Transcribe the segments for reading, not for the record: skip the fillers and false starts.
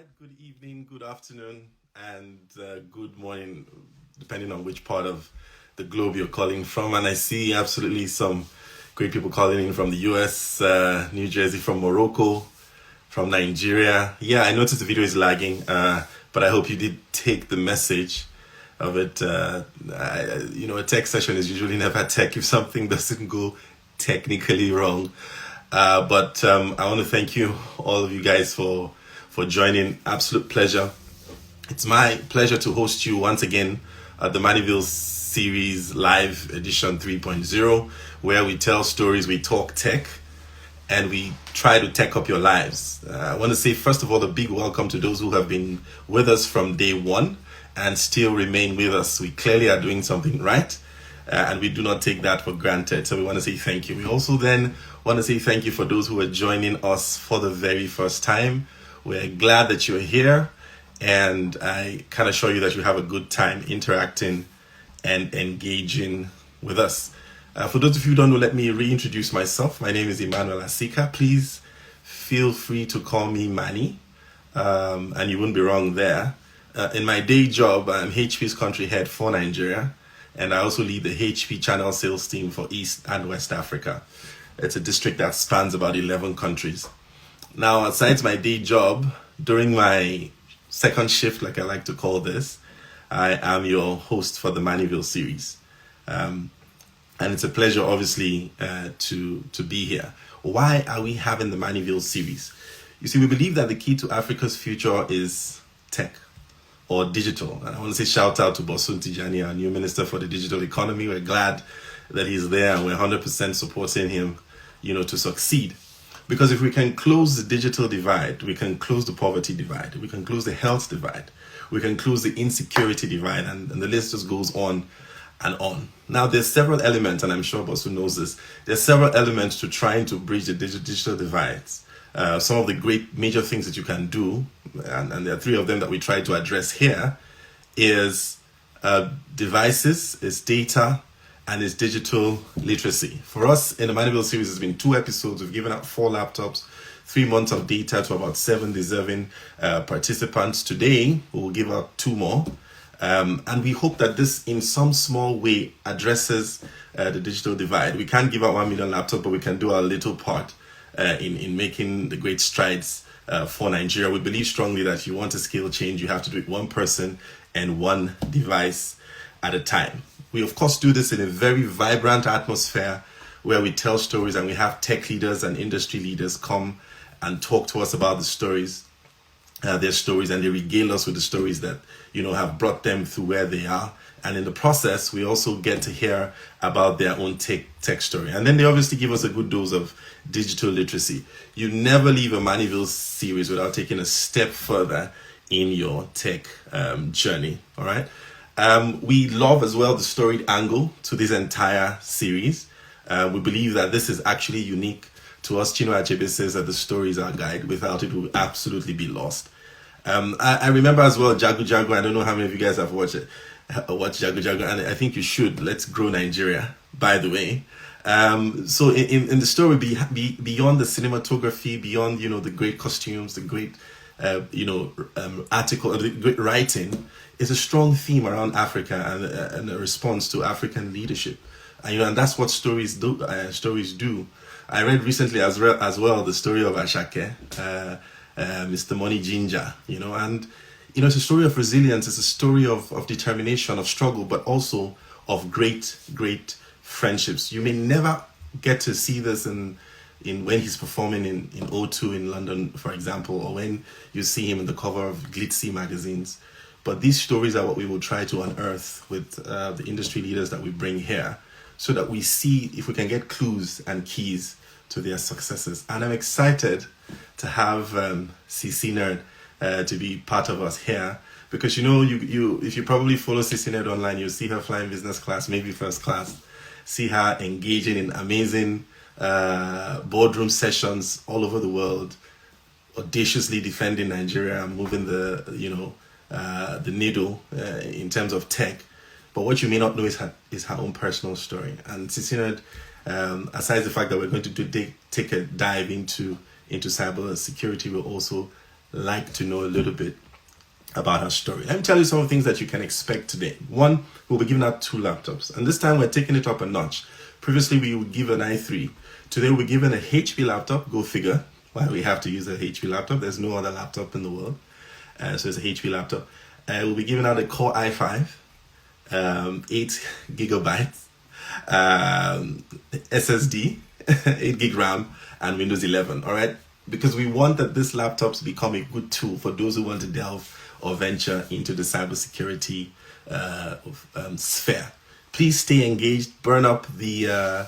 right, good evening, good afternoon, and good morning, depending on which part of the globe you're calling from. And I see absolutely some great people calling in from the US, New Jersey, from Morocco, from Nigeria. Yeah, I noticed the video is lagging, but I hope you did take the message of it. A tech session is usually never tech if something doesn't go technically wrong. But I want to thank you, all of you guys, for joining. Absolute pleasure. It's my pleasure to host you once again at the MannyVille series live edition 3.0, where we tell stories, we talk tech, and we try to tech up your lives. I want to say, first of all, a big welcome to those who have been with us from day one and still remain with us. We clearly are doing something right, and we do not take that for granted. So we want to say thank you. We also then want to say thank you for those who are joining us for the very first time. We're glad that you're here, and I can assure you that you have a good time interacting and engaging with us. For those of you who don't know, let me reintroduce myself. My name is Emmanuel Asika. Please feel free to call me Manny, and you wouldn't be wrong there. In my day job, I'm HP's country head for Nigeria, and I also lead the HP channel sales team for East and West Africa. It's a district that spans about 11 countries. Now, aside my day job, during my second shift, like I like to call this, I am your host for the MannyVille series. And it's a pleasure, obviously, to be here. Why are we having the MannyVille series? You see, we believe that the key to Africa's future is tech or digital. And I want to say shout out to Bosun Tijani, our new Minister for the Digital Economy. We're glad that he's there, and we're 100% supporting him, to succeed. Because if we can close the digital divide, we can close the poverty divide, we can close the health divide, we can close the insecurity divide, and the list just goes on and on. Now, there's several elements, and I'm sure Bosu knows this, there's several elements to trying to bridge the digital divides. Some of the great major things that you can do, and there are three of them that we try to address here, is devices, is data, and is digital literacy. For us in the MannyVille series, it's been 2 episodes. We've given out 4 laptops, 3 months of data to about 7 deserving participants. Today, we will give out 2 more. And we hope that this, in some small way, addresses the digital divide. We can't give out 1 million laptops, but we can do our little part in making the great strides for Nigeria. We believe strongly that if you want a scale change, you have to do it one person and one device at a time. We, of course, do this in a very vibrant atmosphere where we tell stories, and we have tech leaders and industry leaders come and talk to us about the stories, their stories, and they regale us with the stories that, have brought them through where they are. And in the process, we also get to hear about their own tech story. And then they obviously give us a good dose of digital literacy. You never leave a MannyVille series without taking a step further in your tech journey, all right? We love as well the storied angle to this entire series. We believe that this is actually unique to us. Chino Achebe says that the story is our guide. Without it, we would absolutely be lost. I remember as well Jagu Jagu. I don't know how many of you guys have watched Jagu Jagu, and I think you should. Let's grow Nigeria, by the way. So in the story, beyond the cinematography, beyond the great costumes, the great article, the great writing, is a strong theme around Africa and a response to African leadership, and that's what stories do. I read recently as well the story of Ashake, Mr. Money Ginger, and it's a story of resilience. It's a story of determination, of struggle, but also of great friendships. You may never get to see this in when he's performing in O2 in London, for example, or when you see him in the cover of glitzy magazines. But these stories are what we will try to unearth with the industry leaders that we bring here, so that we see if we can get clues and keys to their successes. And I'm excited to have Sisinerd to be part of us here, because you if you probably follow Sisinerd online, you'll see her flying business class, maybe first class, see her engaging in amazing boardroom sessions all over the world, audaciously defending Nigeria, moving the needle in terms of tech. But what you may not know is her own personal story. And Sisinerd, aside the fact that we're going to take a dive into cyber security, will also like to know a little bit about her story. Let me tell you some of the things that you can expect today. One, we'll be giving out 2 laptops, and this time we're taking it up a notch. Previously, we would give an i3. Today, we're given a HP laptop. Go figure why we have to use a HP laptop. There's no other laptop in the world. So it's a HP laptop. We'll be giving out a Core i5, 8 gigabytes, SSD, 8 gig RAM, and Windows 11. All right, because we want that this laptops become a good tool for those who want to delve or venture into the cybersecurity sphere. Please stay engaged. Burn up the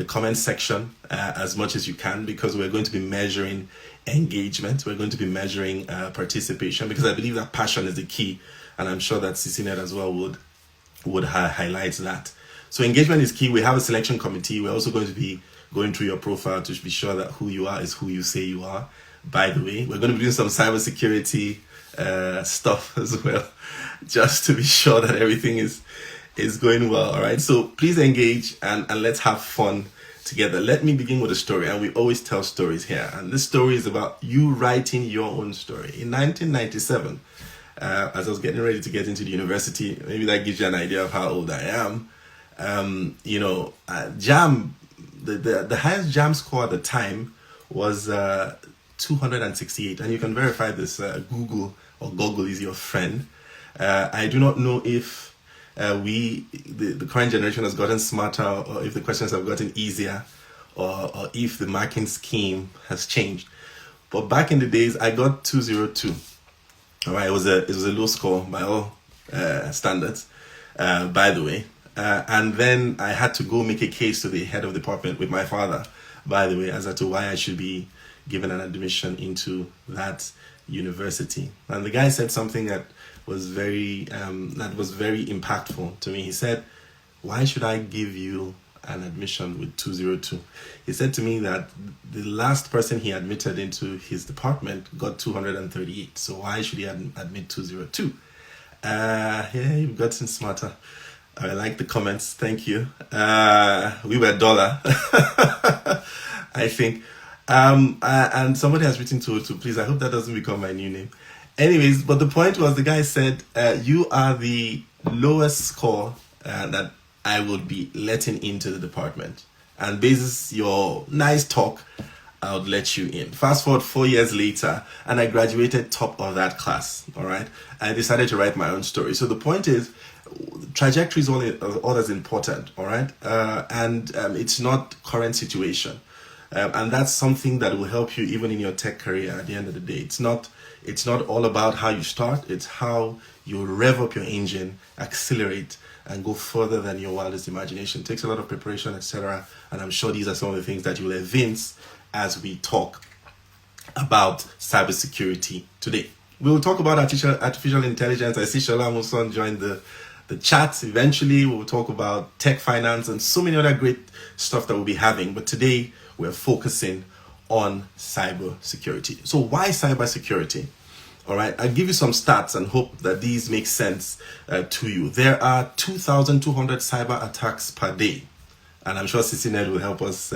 comment section as much as you can, because we're going to be measuring engagement. We're going to be measuring participation, because I believe that passion is the key, and I'm sure that Sisinerd as well would highlight that. So engagement is key. We have a selection committee. We're also going to be going through your profile to be sure that who you are is who you say you are. By the way, we're going to be doing some cybersecurity stuff as well, just to be sure that everything is going well. All right, so please engage and let's have fun together. Let me begin with a story, and we always tell stories here, and this story is about you writing your own story. In 1997, as I was getting ready to get into the university, maybe that gives you an idea of how old I am. JAM, the highest JAM score at the time was 268, and you can verify this. Google is your friend. I do not know if the current generation has gotten smarter, or if the questions have gotten easier, or if the marking scheme has changed. But back in the days, I got 202. All right, it was a low score by all standards, by the way. And then I had to go make a case to the head of the department with my father, by the way, as to why I should be given an admission into that university. And the guy said something that was very impactful to me. He said, "Why should I give you an admission with 202?" He said to me that the last person he admitted into his department got 238. So why should he admit 202? Yeah, you've gotten smarter. I like the comments. Thank you. We were dollar, I think. And somebody has written 202. Please, I hope that doesn't become my new name. Anyways, but the point was, the guy said, you are the lowest score that I would be letting into the department. And basis your nice talk, I would let you in. Fast forward 4 years later, and I graduated top of that class. All right. I decided to write my own story. So the point is, trajectory is all that's important. All right. And it's not current situation. And that's something that will help you even in your tech career at the end of the day. It's not all about how you start. It's how you rev up your engine, accelerate, and go further than your wildest imagination. It takes a lot of preparation, etc. And I'm sure these are some of the things that you will evince as we talk about cybersecurity today. We will talk about artificial intelligence. I see Shola Muson join the chat. Eventually, we will talk about tech finance and so many other great stuff that we'll be having. But today, we're focusing on cybersecurity. So why cybersecurity? All right, I'll give you some stats and hope that these make sense to you. There are 2,200 cyber attacks per day. And I'm sure Sisinerd will help us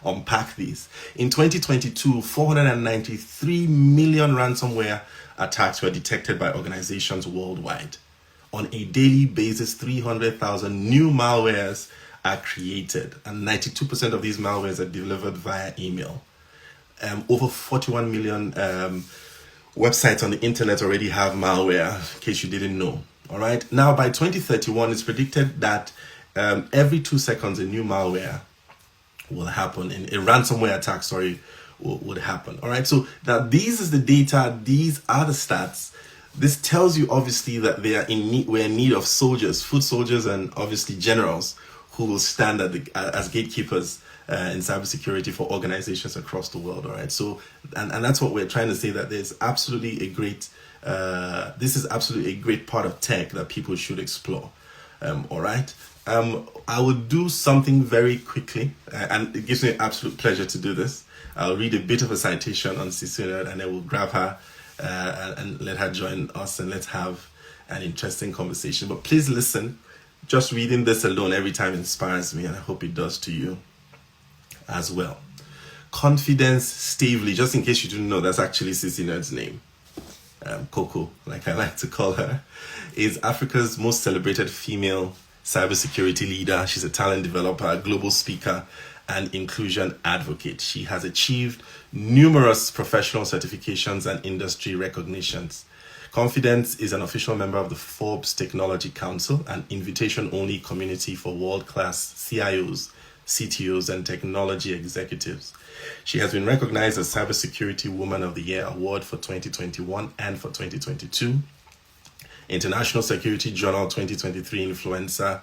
unpack these. In 2022, 493 million ransomware attacks were detected by organizations worldwide. On a daily basis, 300,000 new malwares are created, and 92% of these malwares are delivered via email. Over 41 million websites on the internet already have malware, in case you didn't know. All right. Now, by 2031, it's predicted that every 2 seconds a new malware will happen, in a ransomware attack, would happen. All right. So that this is the data, these are the stats. This tells you obviously that we're in need of soldiers, foot soldiers, and obviously generals who will stand as gatekeepers in cybersecurity for organizations across the world. All right. So, and that's what we're trying to say, that there's absolutely a great, this is absolutely a great part of tech that people should explore. All right. I will do something very quickly, and it gives me absolute pleasure to do this. I'll read a bit of a citation on Sisinerd, and then we'll grab her and let her join us, and let's have an interesting conversation. But please listen. Just reading this alone every time inspires me, and I hope it does to you as well. Confidence Stavely, just in case you didn't know, that's actually Sisinerd's name. Coco, like I like to call her, is Africa's most celebrated female cybersecurity leader. She's a talent developer, a global speaker, and inclusion advocate. She has achieved numerous professional certifications and industry recognitions. Confidence is an official member of the Forbes Technology Council, an invitation-only community for world-class CIOs, CTOs, and technology executives. She has been recognized as Cybersecurity Woman of the Year Award for 2021 and for 2022. International Security Journal 2023 Influencer,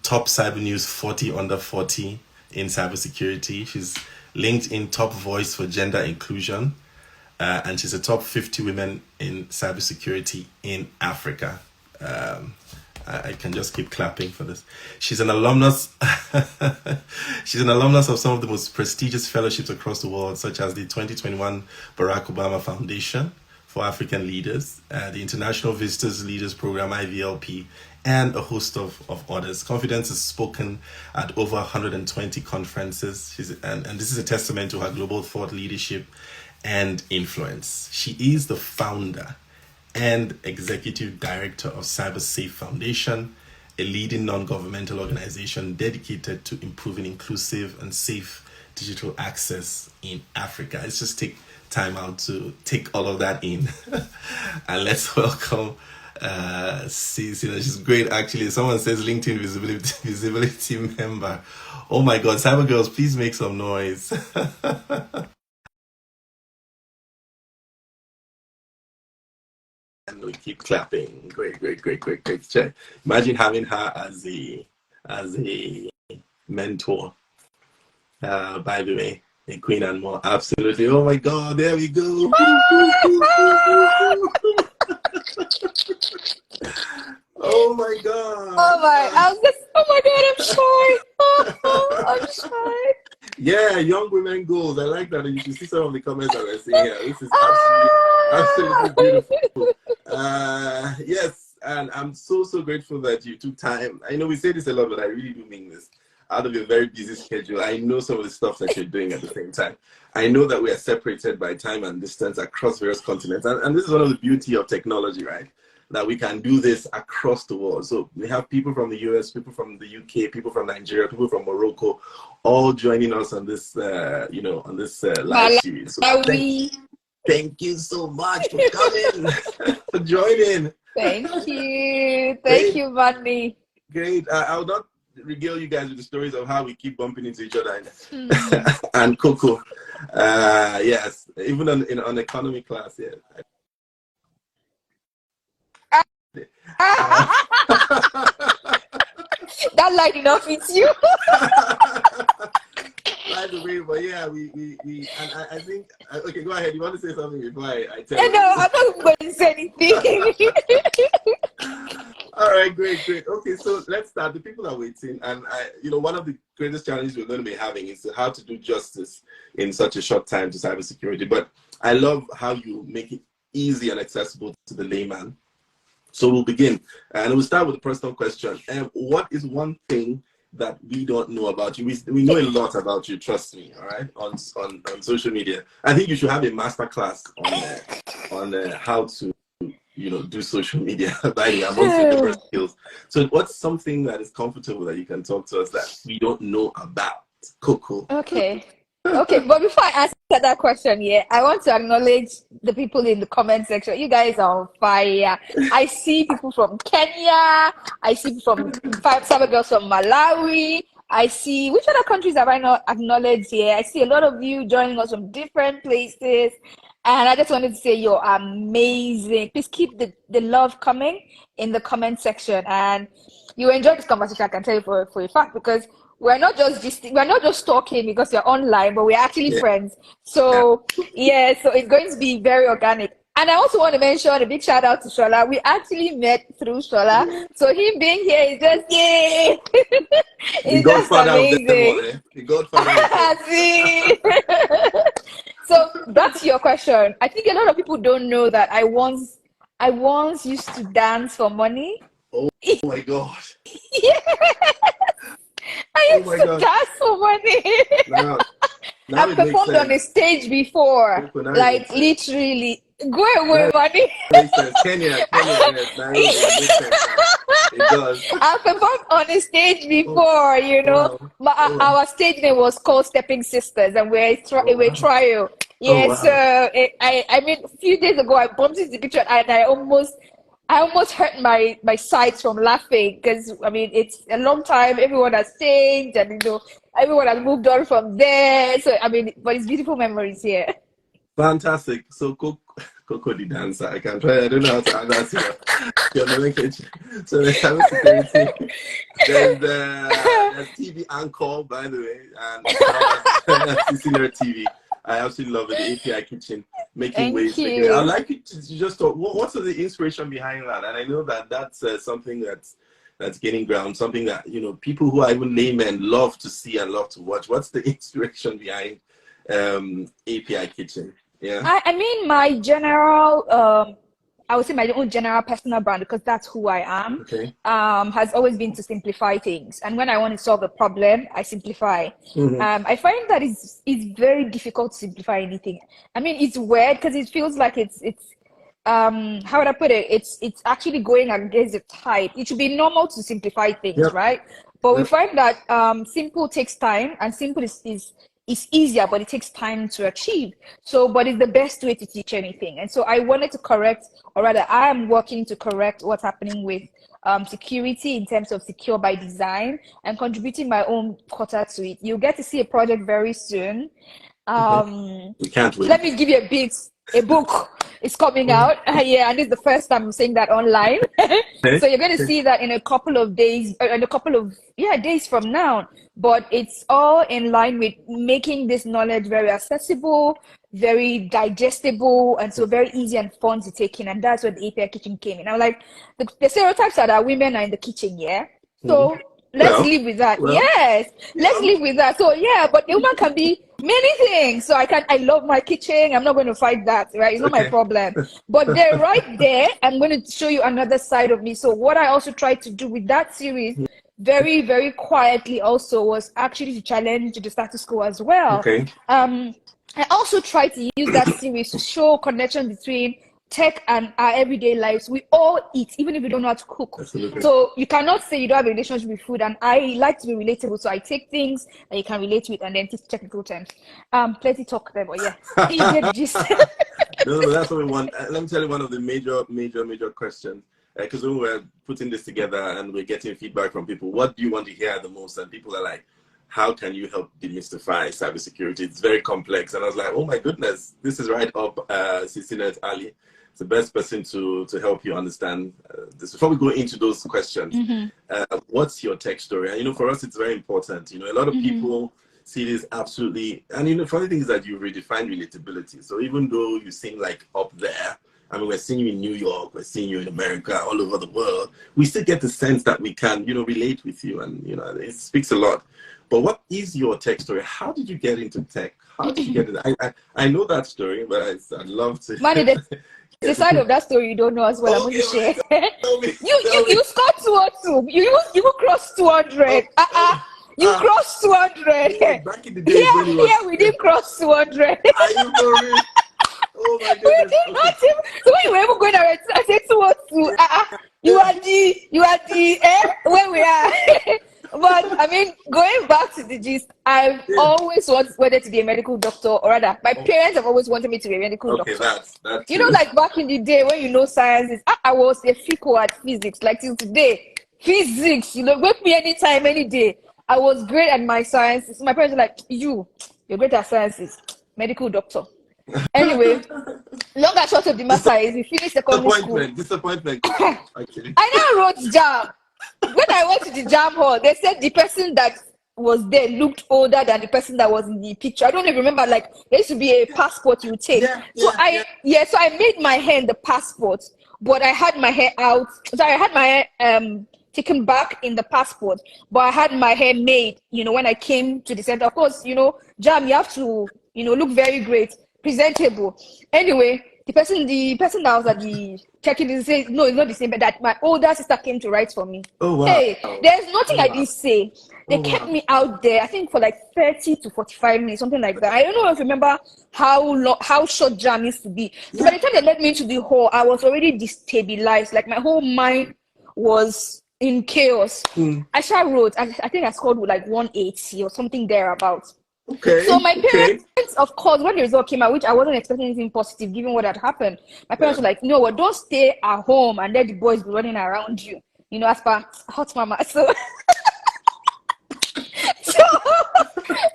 top Cyber News 40 under 40 in cybersecurity. She's LinkedIn top voice for gender inclusion, and she's a top 50 women in cybersecurity in Africa. I can just keep clapping for this. She's an alumnus. She's an alumnus of some of the most prestigious fellowships across the world, such as the 2021 Barack Obama Foundation for African Leaders, the International Visitors Leaders Program, IVLP, and a host of others. Confidence is spoken at over 120 conferences. And this is a testament to her global thought leadership and influence. She is the founder and executive director of CyberSafe Foundation, a leading non-governmental organization dedicated to improving inclusive and safe digital access in Africa. Let's just take time out to take all of that in. And let's welcome Sisinerd. She's great, actually. Someone says LinkedIn visibility member. Oh my God, Cyber Girls, please make some noise. And we keep clapping. Great. Imagine having her as a mentor. By the way, a queen and more. Absolutely. Oh my God, there we go. Oh my God. Oh my God, I'm shy. I'm shy. Yeah, young women goals. I like that. And you should see some of the comments that we're seeing here. This is absolutely beautiful. Yes, and I'm so grateful that you took time. I know we say this a lot, but I really do mean this. Out of your very busy schedule, I know some of the stuff that you're doing at the same time. I know that we are separated by time and distance across various continents. And this is one of the beauty of technology, right? That we can do this across the world. So we have people from the US, people from the UK, people from Nigeria, people from Morocco, all joining us on this, on this live series. So thank you so much for coming, for joining. Thank you, Manny. Great. I'll not regale you guys with the stories of how we keep bumping into each other and Coco. Yes, even on economy class, yeah. That line did not fit you. By the way, but yeah, we and I think, okay, go ahead. You want to say something before I tell you? No, I'm not going to say anything. All right, great. Okay, so let's start. The people are waiting, and one of the greatest challenges we're going to be having is how to do justice in such a short time to cybersecurity. But I love how you make it easy and accessible to the layman. So we'll begin, and we'll start with a personal question. What is one thing that we don't know about you? We know a lot about you, trust me, all right, on social media. I think you should have a masterclass on how to do social media by amongst your different skills. So what's something that is comfortable that you can talk to us that we don't know about? Coco. Okay, but before I answer that question, I want to acknowledge the people in the comment section. You guys are on fire. I see people from Kenya. I see people from Cyber Girls from Malawi. I see, which other countries have I not acknowledged here? I see a lot of you joining us from different places. And I just wanted to say you're amazing. Please keep the love coming in the comment section. And you enjoy this conversation, I can tell you for a fact, because we're not just talking because you're online, but we're actually friends. So so it's going to be very organic. And I also want to mention a big shout out to Shola. We actually met through Shola. So him being here is just yay. It's just amazing. The godfather. So that's your question. I think a lot of people don't know that I once used to dance for money. Oh my God. Yes. I used to dance for money. Now I've performed on the stage before, like literally. Go away, money. Makes sense. Kenya, yes, Nairobi, makes sense. It does. I performed on a stage before, Wow. our stage name was called Stepping Sisters, and we're Wow. trial. Oh, Yeah, so wow. I mean, a few days ago, I bumped into the picture and I almost hurt my sides from laughing because I mean, it's a long time. Everyone has changed, and everyone has moved on from there. So I mean, but it's beautiful memories here. Fantastic. So, Coco the dancer. I can try. I don't know how to answer your nomenclature. So, there's cybersecurity. There's TV Anchor, by the way, and Sisinerd TV. I absolutely love it. The API Kitchen, making Thank waves. you. I'd like you to just talk. What's the inspiration behind that? And I know that that's something that's gaining ground. Something that people who are even laymen love to see and love to watch. What's the inspiration behind API Kitchen? Yeah. I mean, my general, I would say my own general personal brand, because that's who I am, Okay. has always been to simplify things. And when I want to solve a problem, I simplify. Mm-hmm. I find that it's very difficult to simplify anything. I mean, it's weird because it feels like it's how would I put it? It's actually going against the tide. It should be normal to simplify things, Yep. right? But we Yep. find that simple takes time, and simple is easier, but it takes time to achieve. So, but it's the best way to teach anything. And so I wanted to correct, or rather, I am working to correct what's happening with security in terms of secure by design and contributing my own quota to it. You'll get to see a project very soon. We can't wait. Let me give you a book is coming out. Yeah, and it's the first time I'm saying that online. So you're going to see that in a couple of days, in a couple of days from now. But it's all in line with making this knowledge very accessible, very digestible, and so very easy and fun to take in. And that's where the API Kitchen came in. I'm like, the stereotypes are that women are in the kitchen, yeah. So let's live with that. Yes, let's live with that. So yeah, but a woman can be many things. So I love my kitchen. I'm not going to fight that, right? It's not my problem. But they're right there. I'm going to show you another side of me. So what I also tried to do with that series, very, very quietly also, was actually to challenge the status quo as well. Okay. I also try to use that series to show connection between tech and our everyday lives. We all eat, even if we don't know how to cook. Absolutely. So you cannot say you don't have a relationship with food. And I like to be relatable, so I take things that you can relate with and then teach technical terms. Plenty talk there, but yeah, you get the gist. No, that's what we want. Let me tell you one of the major questions. Because when we're putting this together and we're getting feedback from people, what do you want to hear the most? And people are like, how can you help demystify cybersecurity? It's very complex. And I was like, oh my goodness, this is right up Sisinerd alley. It's the best person to help you understand this. Before we go into those questions, what's your tech story? And for us, it's very important. A lot of people see this absolutely. And the funny thing is that you redefine relatability. So even though you seem like up there, I mean, we're seeing you in New York, we're seeing you in America, all over the world, we still get the sense that we can, relate with you. And, it speaks a lot. But what is your tech story? How did you get into tech? How did you get into I know that story, but I'd love to. Manny, the side of that story you don't know as well. I'm going to share. You scored 202. You crossed 200. You crossed 200. Back in the days we didn't cross 200. Are you for real? Oh my goodness. So when you were even going around, I said 202. You are the where we are. But I mean, going back to the gist, I've always wanted to be a medical doctor, or rather, my parents have always wanted me to be a medical doctor. That's like back in the day when sciences, I was a fico at physics, like till today. Physics, wake me anytime, any day. I was great at my sciences. My parents were like, you're great at sciences, medical doctor. Anyway, long and short of the matter is, we finished secondary school. Disappointment. Okay. I now wrote JAM. When I went to the JAM hall, they said the person that was there looked older than the person that was in the picture. I don't even remember, like, there used to be a passport you take. So I made my hair in the passport, but I had my hair out. So I had my hair taken back in the passport, but I had my hair made, when I came to the center. Of course, JAM, you have to, look very great, presentable. Anyway, the person that was at the checking in says, no, it's not the same, but that my older sister came to write for me. Oh wow. Hey, there's nothing Oh, I wow. didn't say. They Oh, kept wow. me out there, I think for like 30 to 45 minutes, something like that. I don't know if you remember how short jam used to be. So by the time they let me into the hall, I was already destabilized. Like my whole mind was in chaos. I shall wrote, I think I scored with like 180 or something thereabouts. Okay. So my Okay. parents, of course, when the result came out, which I wasn't expecting anything positive given what had happened, my parents were like, you know what, don't stay at home and let the boys be running around you, you know, as per hot mama. So so,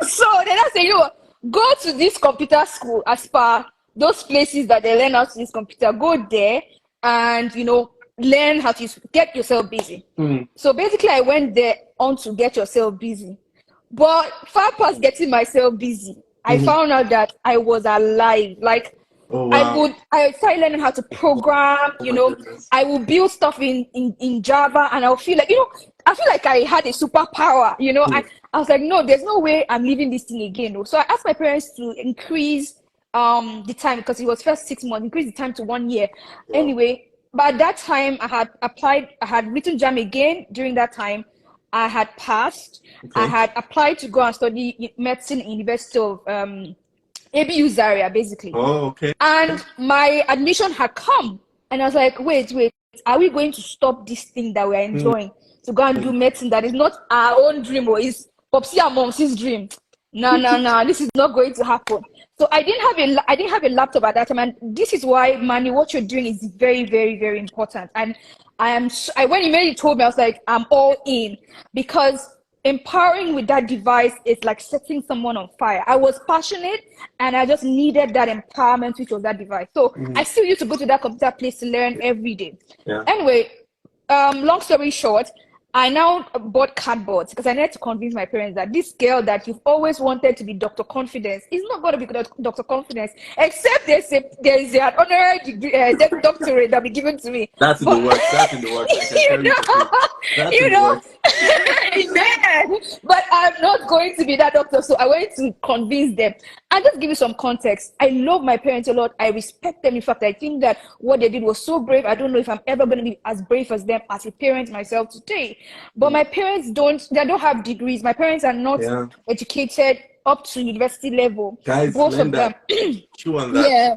so then I say, you know, go to this computer school as per those places that they learn how to use computer. Go there and, you know, learn how to get yourself busy. So basically, I went there on to get yourself busy. But far past getting myself busy, I found out that I was alive. Like, Oh wow. I started learning how to program, Oh you my know, goodness. I will build stuff in Java, and I'll feel like, you know, I feel like I had a superpower, you know. I was like, no, there's no way I'm leaving this thing again. No. So I asked my parents to increase the time, because it was first 6 months, increase the time to 1 year. Wow. Anyway, by that time I had written jam again during that time. I had passed. I Okay. had applied to go and study medicine in University of ABU Zaria, basically. Oh, okay. And my admission had come. And I was like, wait, are we going to stop this thing that we're enjoying to go and do medicine that is not our own dream, or is Popsy and Momsy's dream? No, this is not going to happen. So I didn't have a laptop at that time, and this is why, Manny, what you're doing is very, very, very important. And when you immediately told me, I was like, I'm all in, because empowering with that device is like setting someone on fire. I was passionate and I just needed that empowerment, which was that device. So I still used to go to that computer place to learn every day. Yeah. Anyway, long story short, I now bought cardboards because I needed to convince my parents that this girl that you've always wanted to be Dr. Confidence is not going to be Dr. Confidence, except there is an honorary degree, doctorate that will be given to me. That's in the works. That's in the works. I can tell you today. That's in the works. Amen. But I'm not going to be that doctor, so I went to convince them. And just give you some context. I love my parents a lot. I respect them. In fact, I think that what they did was so brave. I don't know if I'm ever going to be as brave as them as a parent myself today. But my parents don't have degrees. My parents are not educated up to university level. Guys, both of them. Chew on that. Yeah.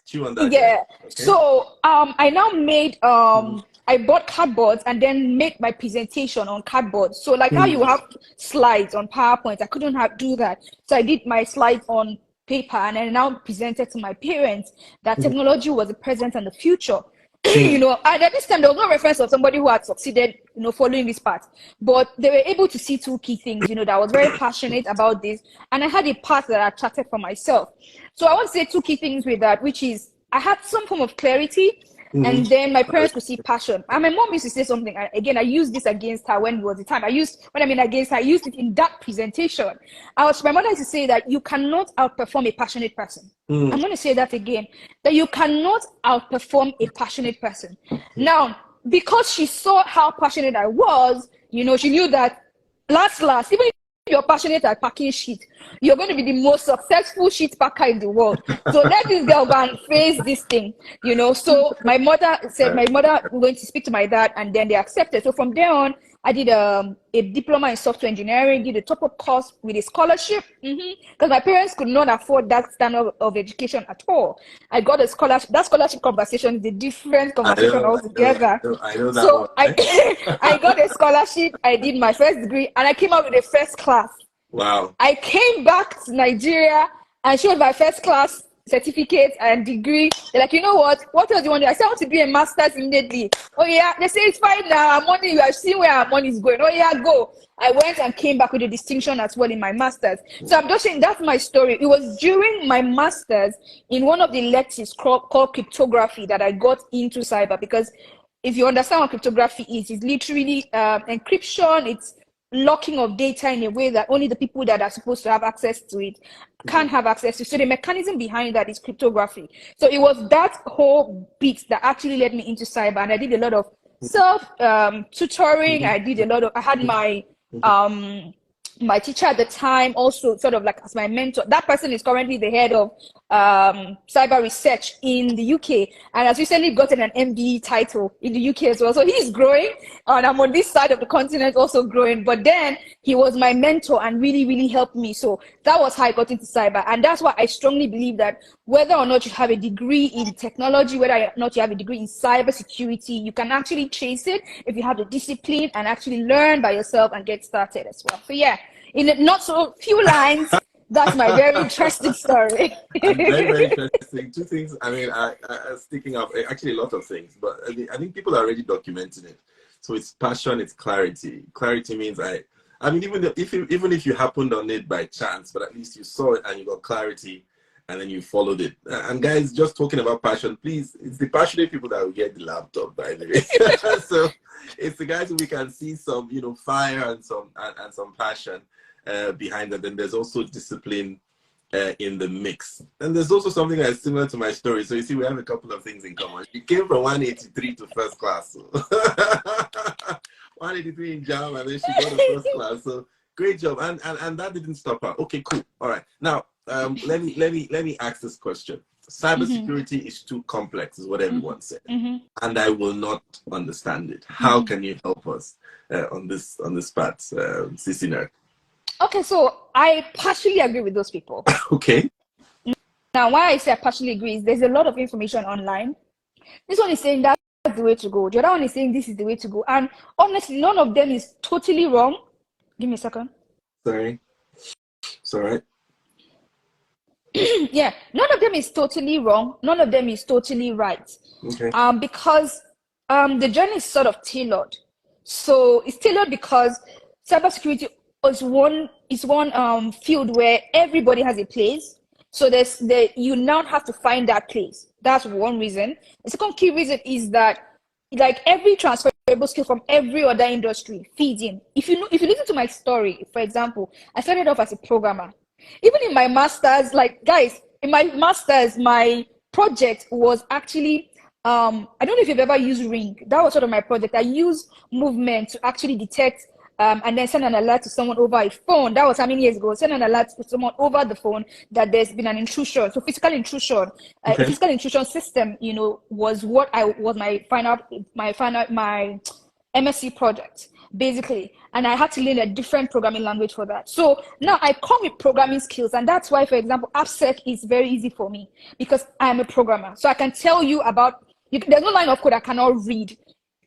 Chew on that. Yeah. Okay. So I now made I bought cardboards and then made my presentation on cardboard. So like how you have slides on PowerPoint, I couldn't do that. So I did my slides on paper, and I now presented to my parents that technology was the present and the future. You know, and at this time there was no reference of somebody who had succeeded, you know, following this path, but they were able to see two key things, you know, that I was very passionate about this, and I had a path that I attracted for myself. So I want to say two key things with that, which is I had some form of clarity, and then my parents could see passion. And my mom used to say something, again, I used this against her when it was the time. I used it in that presentation. My mother used to say that you cannot outperform a passionate person. I'm going to say that again, that you cannot outperform a passionate person. Now, because she saw how passionate I was, you know, she knew that last, even if you're passionate at packing shit, you're going to be the most successful shit packer in the world. So let this girl go and face this thing, you know. So my mother went to speak to my dad, and then they accepted. So from there on, I did a diploma in software engineering, did a top-up course with a scholarship, because my parents could not afford that standard of education at all. I got a scholarship. That scholarship conversation is a different conversation altogether. I know that so one. I got a scholarship. I did my first degree, and I came out with a first class. Wow. I came back to Nigeria and showed my first class certificate and degree. They're like, you know what else do you want to do? I said, I want to be a master's immediately. Oh yeah, they say it's fine now, our money, you have seen where our money is going. Oh yeah, go. I went and came back with a distinction as well in my master's. So I'm just saying that's my story. It was during my master's in one of the lectures called cryptography that I got into cyber, because if you understand what cryptography is, it's literally encryption, it's locking of data in a way that only the people that are supposed to have access to it can have access to. So the mechanism behind that is cryptography. So it was that whole bit that actually led me into cyber, and I did a lot of self tutoring. I had my teacher at the time also sort of like as my mentor. That person is currently the head of cyber research in the UK, and has recently gotten an MBE title in the UK as well. So he's growing, and I'm on this side of the continent also growing. But then he was my mentor and really, really helped me. So that was how I got into cyber, and that's why I strongly believe that whether or not you have a degree in technology, whether or not you have a degree in cybersecurity, you can actually chase it if you have the discipline and actually learn by yourself and get started as well. So yeah, in not so few lines. That's my very interesting story. Very, very interesting. Two things. I mean, I sticking up. Actually, a lot of things, but I think people are already documenting it. So it's passion, it's clarity. Clarity means I mean, even if you happened on it by chance, but at least you saw it and you got clarity, and then you followed it. And guys, just talking about passion, please. It's the passionate people that will get the laptop, by the way. So it's the guys who we can see some, fire and some passion behind that. Then there's also discipline in the mix, and there's also something that's similar to my story. So you see, we have a couple of things in common. She came from 183 to first class, so 183 in JAM, and then she got a first class. So great job, and that didn't stop her. Okay, cool. All right, now let me ask this question. Cybersecurity is too complex, is what everyone said, and I will not understand it. How can you help us on this path, Sisinerd? Okay, so I partially agree with those people. Okay. Now, why I say I partially agree is there's a lot of information online. This one is saying that's the way to go. The other one is saying this is the way to go. And honestly, none of them is totally wrong. Give me a second. Sorry. It's all right. Yeah, none of them is totally wrong. None of them is totally right. Okay. Because the journey is sort of tailored. So it's tailored because cybersecurity is one field where everybody has a place. So you now have to find that place. That's one reason. The second key reason is that like every transferable skill from every other industry feeds in. If you listen to my story, for example, I started off as a programmer. Even in my master's, like guys, in my master's, my project was actually I don't know if you've ever used Ring. That was sort of my project. I used movement to actually detect and then send an alert to someone over a phone. That was how many years ago? Send an alert to someone over the phone that there's been an intrusion. So physical intrusion, Okay. physical intrusion system, was what was my MSc project, basically. And I had to learn a different programming language for that. So now I come with programming skills. And that's why, for example, AppSec is very easy for me because I'm a programmer. So I can tell you there's no line of code I cannot read.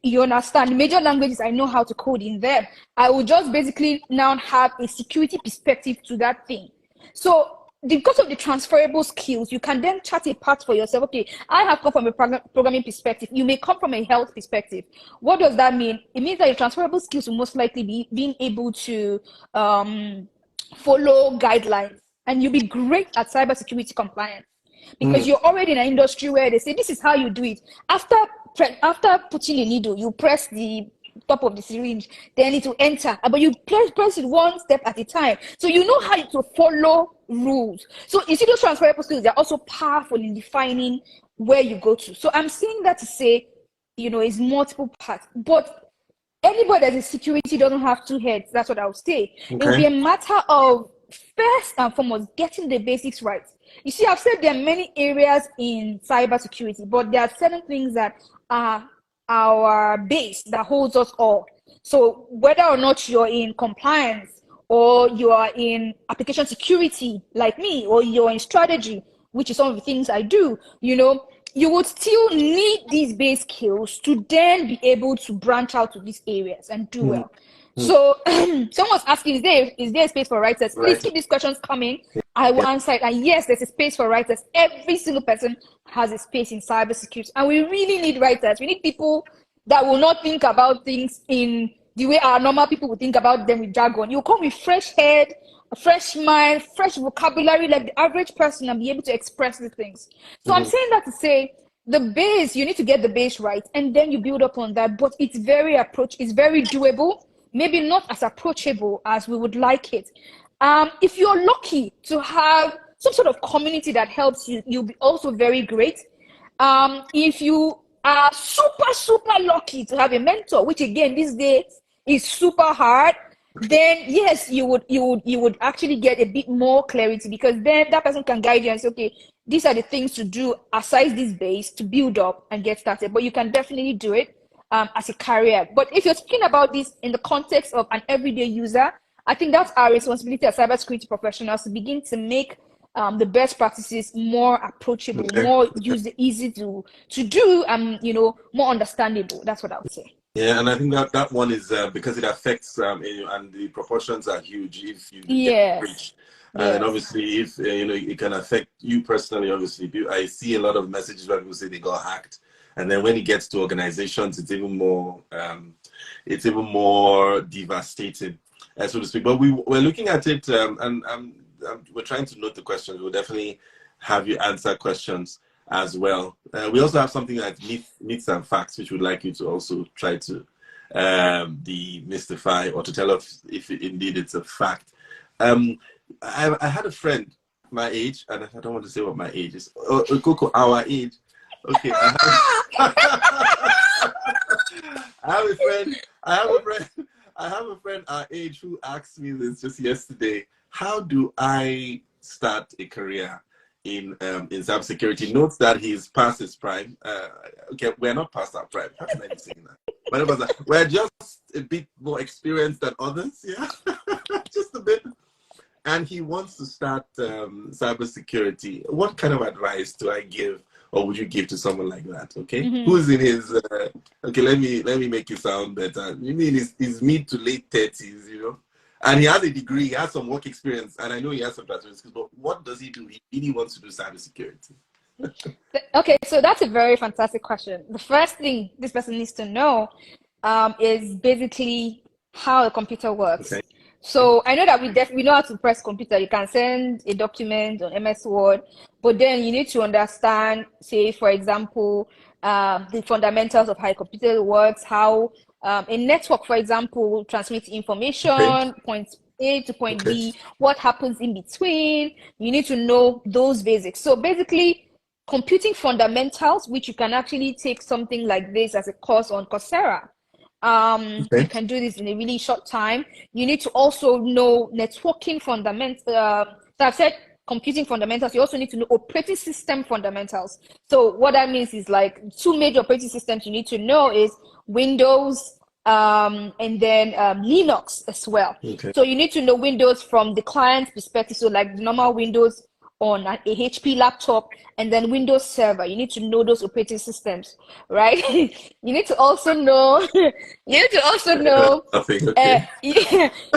You understand? Major languages, I know how to code in them. I will just basically now have a security perspective to that thing. So because of the transferable skills, you can then chart a path for yourself. Okay, I have come from a programming perspective. You may come from a health perspective. What does that mean? It means that your transferable skills will most likely be being able to follow guidelines, and you'll be great at cybersecurity compliance because you're already in an industry where they say this is how you do it. After putting the needle, you press the top of the syringe, then it will enter. But you press it one step at a time. So you know how to follow rules. So you see those transferable skills, they're also powerful in defining where you go to. So I'm saying that to say, it's multiple parts. But anybody that's in security doesn't have two heads. That's what I would say. Okay. It will be a matter of first and foremost getting the basics right. You see, I've said there are many areas in cybersecurity, but there are certain things that are our base that holds us all. So whether or not you're in compliance or you are in application security like me, or you're in strategy, which is some of the things I do, you would still need these base skills to then be able to branch out to these areas and do well. So someone's asking, is there a space for writers? Please keep these questions coming. I will answer it. And yes, there's a space for writers. Every single person has a space in cybersecurity. And we really need writers. We need people that will not think about things in the way our normal people would think about them with jargon. You come with fresh head, a fresh mind, fresh vocabulary, like the average person, and be able to express the things. So I'm saying that to say, the base, you need to get the base right, and then you build up on that. But it's very doable. Maybe not as approachable as we would like it. If you're lucky to have some sort of community that helps you, you'll be also very great. If you are super lucky to have a mentor, which again these days is super hard, then yes, you would actually get a bit more clarity, because then that person can guide you and say, okay, these are the things to do aside this base to build up and get started. But you can definitely do it as a career. But if you're speaking about this in the context of an everyday user, I think that's our responsibility as cybersecurity professionals to begin to make the best practices more approachable, more easy to do, and more understandable. That's what I would say. Yeah, and I think that one is because it affects and the proportions are huge if you get breached. And obviously, if it can affect you personally. Obviously, I see a lot of messages where people say they got hacked, and then when it gets to organizations, it's even more devastating, so to speak. But we're looking at it, and we're trying to note the questions. We'll definitely have you answer questions as well. We also have something like myths and facts, which we'd like you to also try to demystify or to tell us if indeed it's a fact. I had a friend my age, and I don't want to say what my age is. Coco, our age. Okay. I have a friend our age who asked me this just yesterday. How do I start a career in cybersecurity? Notes that he's past his prime. Okay, we're not past our prime. How can I be saying that? But we're just a bit more experienced than others. Yeah, just a bit. And he wants to start cybersecurity. What kind of advice do I give, or would you give to someone like that? Okay, who's in his? Okay, let me make you sound better. You mean his mid to late 30s, and he has a degree, he has some work experience, and I know he has some transferable skills. But what does he do? He really wants to do cybersecurity. Okay, so that's a very fantastic question. The first thing this person needs to know is basically how a computer works. Okay. So I know that we know how to press computer. You can send a document on MS Word, but then you need to understand, say, for example, the fundamentals of how a computer works, how a network, for example, transmits information, point A to point B, what happens in between. You need to know those basics. So basically, computing fundamentals, which you can actually take something like this as a course on Coursera. You can do this in a really short time. You need to also know networking fundamentals. So I've said computing fundamentals. You also need to know operating system fundamentals. So what that means is like 2 major operating systems you need to know is Windows and then Linux as well. So you need to know Windows from the client's perspective. So like the normal Windows on a HP laptop, and then Windows Server. You need to know those operating systems, right? You need to also know. You need to also know. You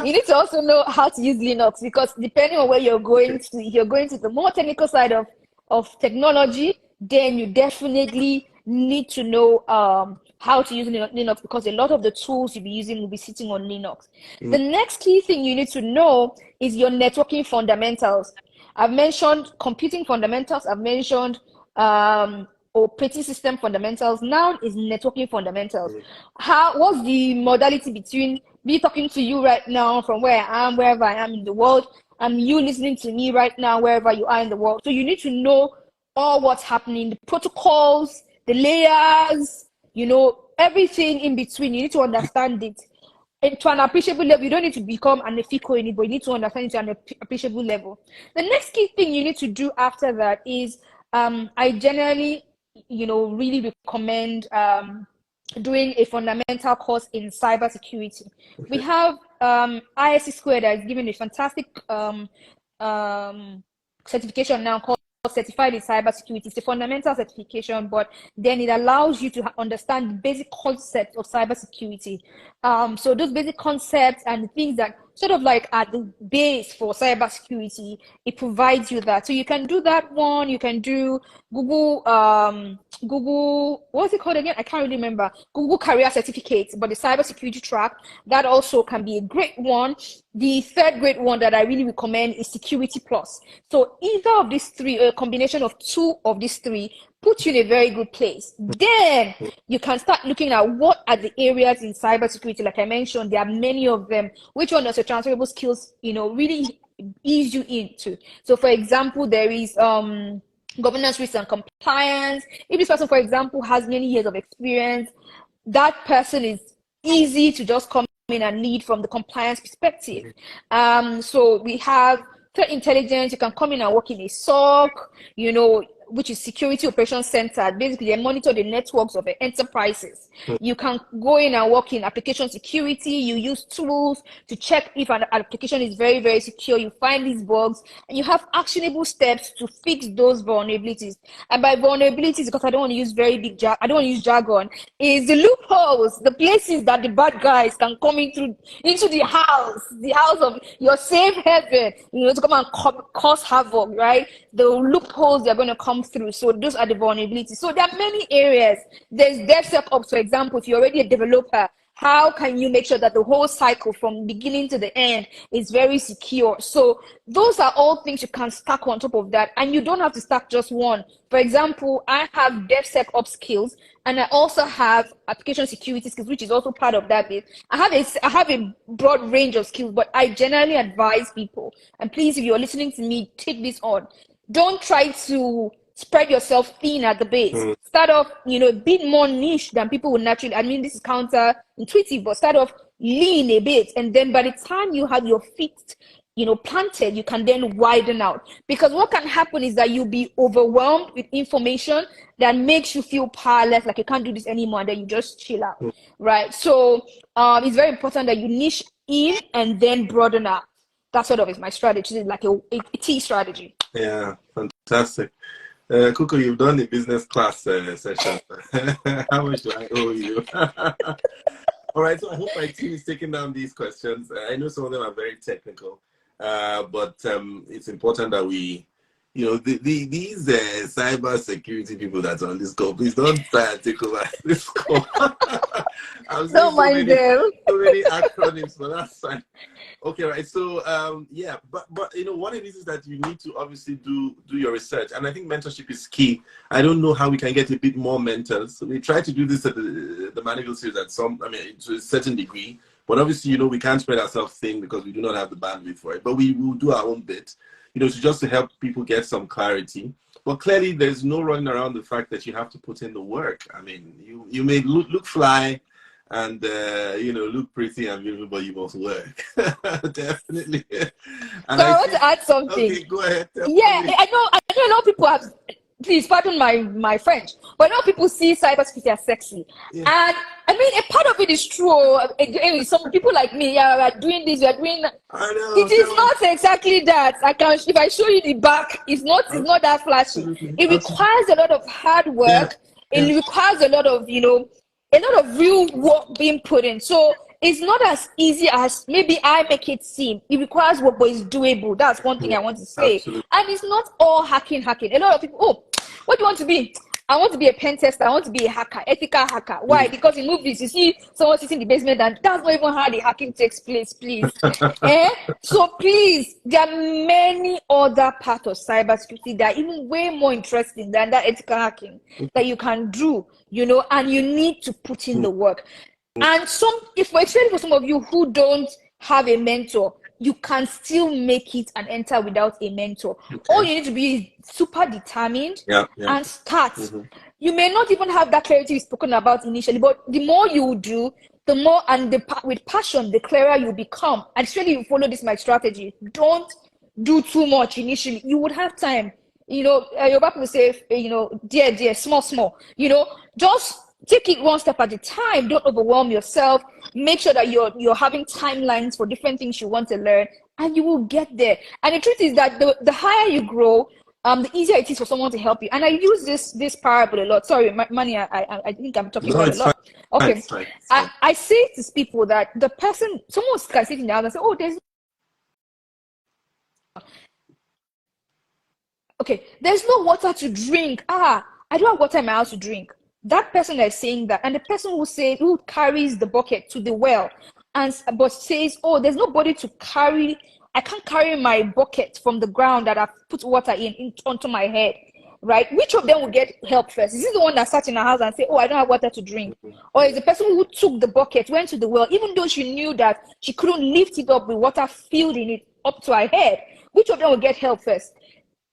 need to also know how to use Linux, because depending on where you're going to, if you're going to the more technical side of technology, then you definitely need to know how to use Linux, because a lot of the tools you'll be using will be sitting on Linux. The next key thing you need to know is your networking fundamentals. I've mentioned computing fundamentals. I've mentioned operating system fundamentals. Now is networking fundamentals. What's the modality between me talking to you right now from where I am, wherever I am in the world, and you listening to me right now, wherever you are in the world? So you need to know all what's happening, the protocols, the layers, everything in between. You need to understand it. And to an appreciable level. You don't need to become an FICO anybody. You need to understand it to an appreciable level. The next key thing you need to do after that is I generally, really recommend doing a fundamental course in cybersecurity. We have ISC Squared that is giving a fantastic certification now called Certified in Cybersecurity. It's a fundamental certification, but then it allows you to understand the basic concepts of cybersecurity. So those basic concepts and the things that sort of like at the base for cybersecurity, it provides you that. So you can do that one. You can do Google, what's it called again? I can't really remember. Google Career Certificate, but the cybersecurity track, that also can be a great one. The third great one that I really recommend is Security Plus. So either of these three, a combination of 2 of these 3, put you in a very good place. Then you can start looking at what are the areas in cybersecurity. Like I mentioned, there are many of them. Which one does your transferable skills, really ease you into? So for example, there is governance, risk, and compliance. If this person, for example, has many years of experience, that person is easy to just come in and lead from the compliance perspective. So we have threat intelligence. You can come in and work in a SOC, you know, which is Security Operations Center. Basically, they monitor the networks of enterprises. You can go in and work in application security. You use tools to check if an application is very, very secure. You find these bugs, and you have actionable steps to fix those vulnerabilities. And by vulnerabilities, because I don't want to use very big I don't want to use jargon, is the loopholes, the places that the bad guys can come into the house of your safe haven, you know, to come and cause havoc, right? The loopholes they're going to come through. So those are the vulnerabilities. So there are many areas. There's DevSecOps, for example. If you're already a developer, how can you make sure that the whole cycle from beginning to the end is very secure? So those are all things you can stack on top of that, and you don't have to stack just one. For example, I have DevSecOps skills, and I also have application security skills, which is also part of that bit. I have a broad range of skills, but I generally advise people, and please, if you're listening to me, take this on. Don't try to spread yourself thin at the base. Start off, you know, a bit more niche than people would naturally. I mean, this is counterintuitive, but start off lean a bit, and then by the time you have your feet, you know, planted, you can then widen out. Because what can happen is that you'll be overwhelmed with information that makes you feel powerless, like you can't do this anymore, and then you just chill out, right? So it's very important that you niche in and then broaden out. That sort of is my strategy, like a T strategy. Yeah, fantastic. Kuku, you've done the business class session. How much do I owe you? All right, so I hope my team is taking down these questions. I know some of them are very technical, but it's important that we, you know, these cyber security people that's on this call, please don't try and take over this call. Don't mind them. So many acronyms, but that's fine. Okay, right. So yeah, but you know, what it is that you need to obviously do your research, and I think mentorship is key. I don't know how we can get a bit more mentors. So we try to do this at the MannyVille series at to a certain degree, but obviously, you know, we can't spread ourselves thin because we do not have the bandwidth for it. But we will do our own bit, you know, to help people get some clarity. But clearly, there's no running around the fact that you have to put in the work. I mean, you may look fly and you know, look pretty and beautiful, but you must work. Definitely. And so I want to add something. Okay, go ahead. Yeah, I know a lot of people have, please pardon my French, but a lot of people see cybersecurity as sexy. Yeah. And I mean, a part of it is true. Again, some people like me, yeah, we are doing this, we are doing. I know. It is not exactly that. If I show you the back, it's not that flashy. Absolutely. It requires a lot of hard work. Yeah. It requires a lot of, you know, a lot of real work being put in. So it's not as easy as maybe I make it seem. It requires work, but it's doable. That's one thing I want to say. Absolutely. And it's not all hacking. A lot of people, oh, what do you want to be? I want to be a pen tester. I want to be a hacker, ethical hacker. Why? Because in movies, you see someone sitting in the basement, and that's not even how the hacking takes place, please. So please, there are many other parts of cybersecurity that are even way more interesting than that ethical hacking that you can do, you know, and you need to put in the work. And especially for some of you who don't have a mentor, you can still make it and enter without a mentor. Okay. All you need to be is super determined and start. You may not even have that clarity you've spoken about initially, but the more you do, the more, and with passion, the clearer you become. And especially if you follow my strategy. Don't do too much initially. You would have time. You know, your back will say, you know, dear, small. You know, just take it one step at a time. Don't overwhelm yourself. Make sure that you're having timelines for different things you want to learn, and you will get there. And the truth is that the higher you grow, the easier it is for someone to help you. And I use this parable a lot. Sorry, Manny, I think I'm talking about a lot. Okay, it's fine. I say to people that someone can sit in the house and say, oh, there's no water to drink. I don't have water in my house to drink. That person is saying that, and the person who carries the bucket to the well, but says, "Oh, there's nobody to carry. I can't carry my bucket from the ground that I've put water onto my head." Right? Which of them will get help first? Is this the one that sat in her house and say, "Oh, I don't have water to drink," or is the person who took the bucket, went to the well, even though she knew that she couldn't lift it up with water filled in it up to her head? Which of them will get help first?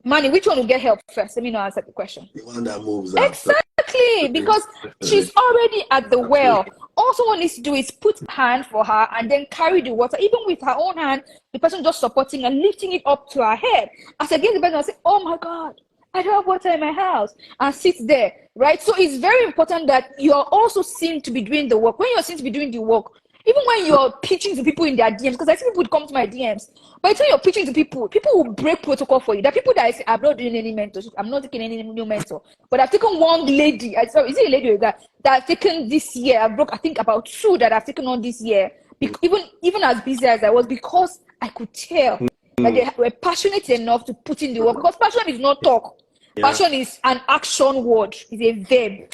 Manny, which one will get help first? Let me know answer the question. The one that moves. Exactly. Exactly, because she's already at the well. All someone needs to do is put hand for her and then carry the water, even with her own hand, the person just supporting and lifting it up to her head. As again, the person will say, oh my God, I don't have water in my house, and sits there, right? So it's very important that you're also seen to be doing the work. When you're seen to be doing the work, even when you're pitching to people in their DMs, because I see people would come to my DMs, by the time you're pitching to people, people will break protocol for you. There are people that I say, I'm not doing any mentorship, I'm not taking any new mentor, but I've taken one lady, sorry, is it a lady or that I've taken this year? I think about 2 that I've taken on this year, even as busy as I was, because I could tell that they were passionate enough to put in the work, because passion is not talk. Yeah. Passion is an action word, is a verb.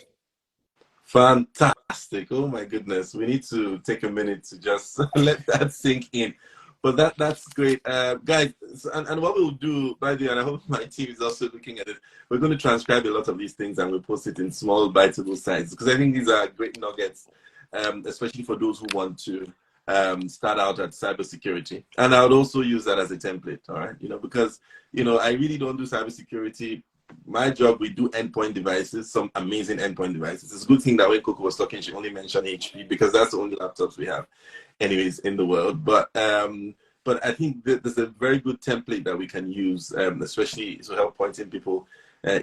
Fantastic. Oh my goodness. We need to take a minute to just let that sink in. But that's great. Guys, and what we'll do, by the way, and I hope my team is also looking at it, we're going to transcribe a lot of these things and we'll post it in small biteable size, because I think these are great nuggets, especially for those who want to start out at cybersecurity. And I would also use that as a template, all right? Because, I really don't do cybersecurity. My job, we do endpoint devices, some amazing endpoint devices. It's a good thing that when Coco was talking, she only mentioned HP, because that's the only laptops we have anyways in the world. But I think there's a very good template that we can use, especially to help pointing people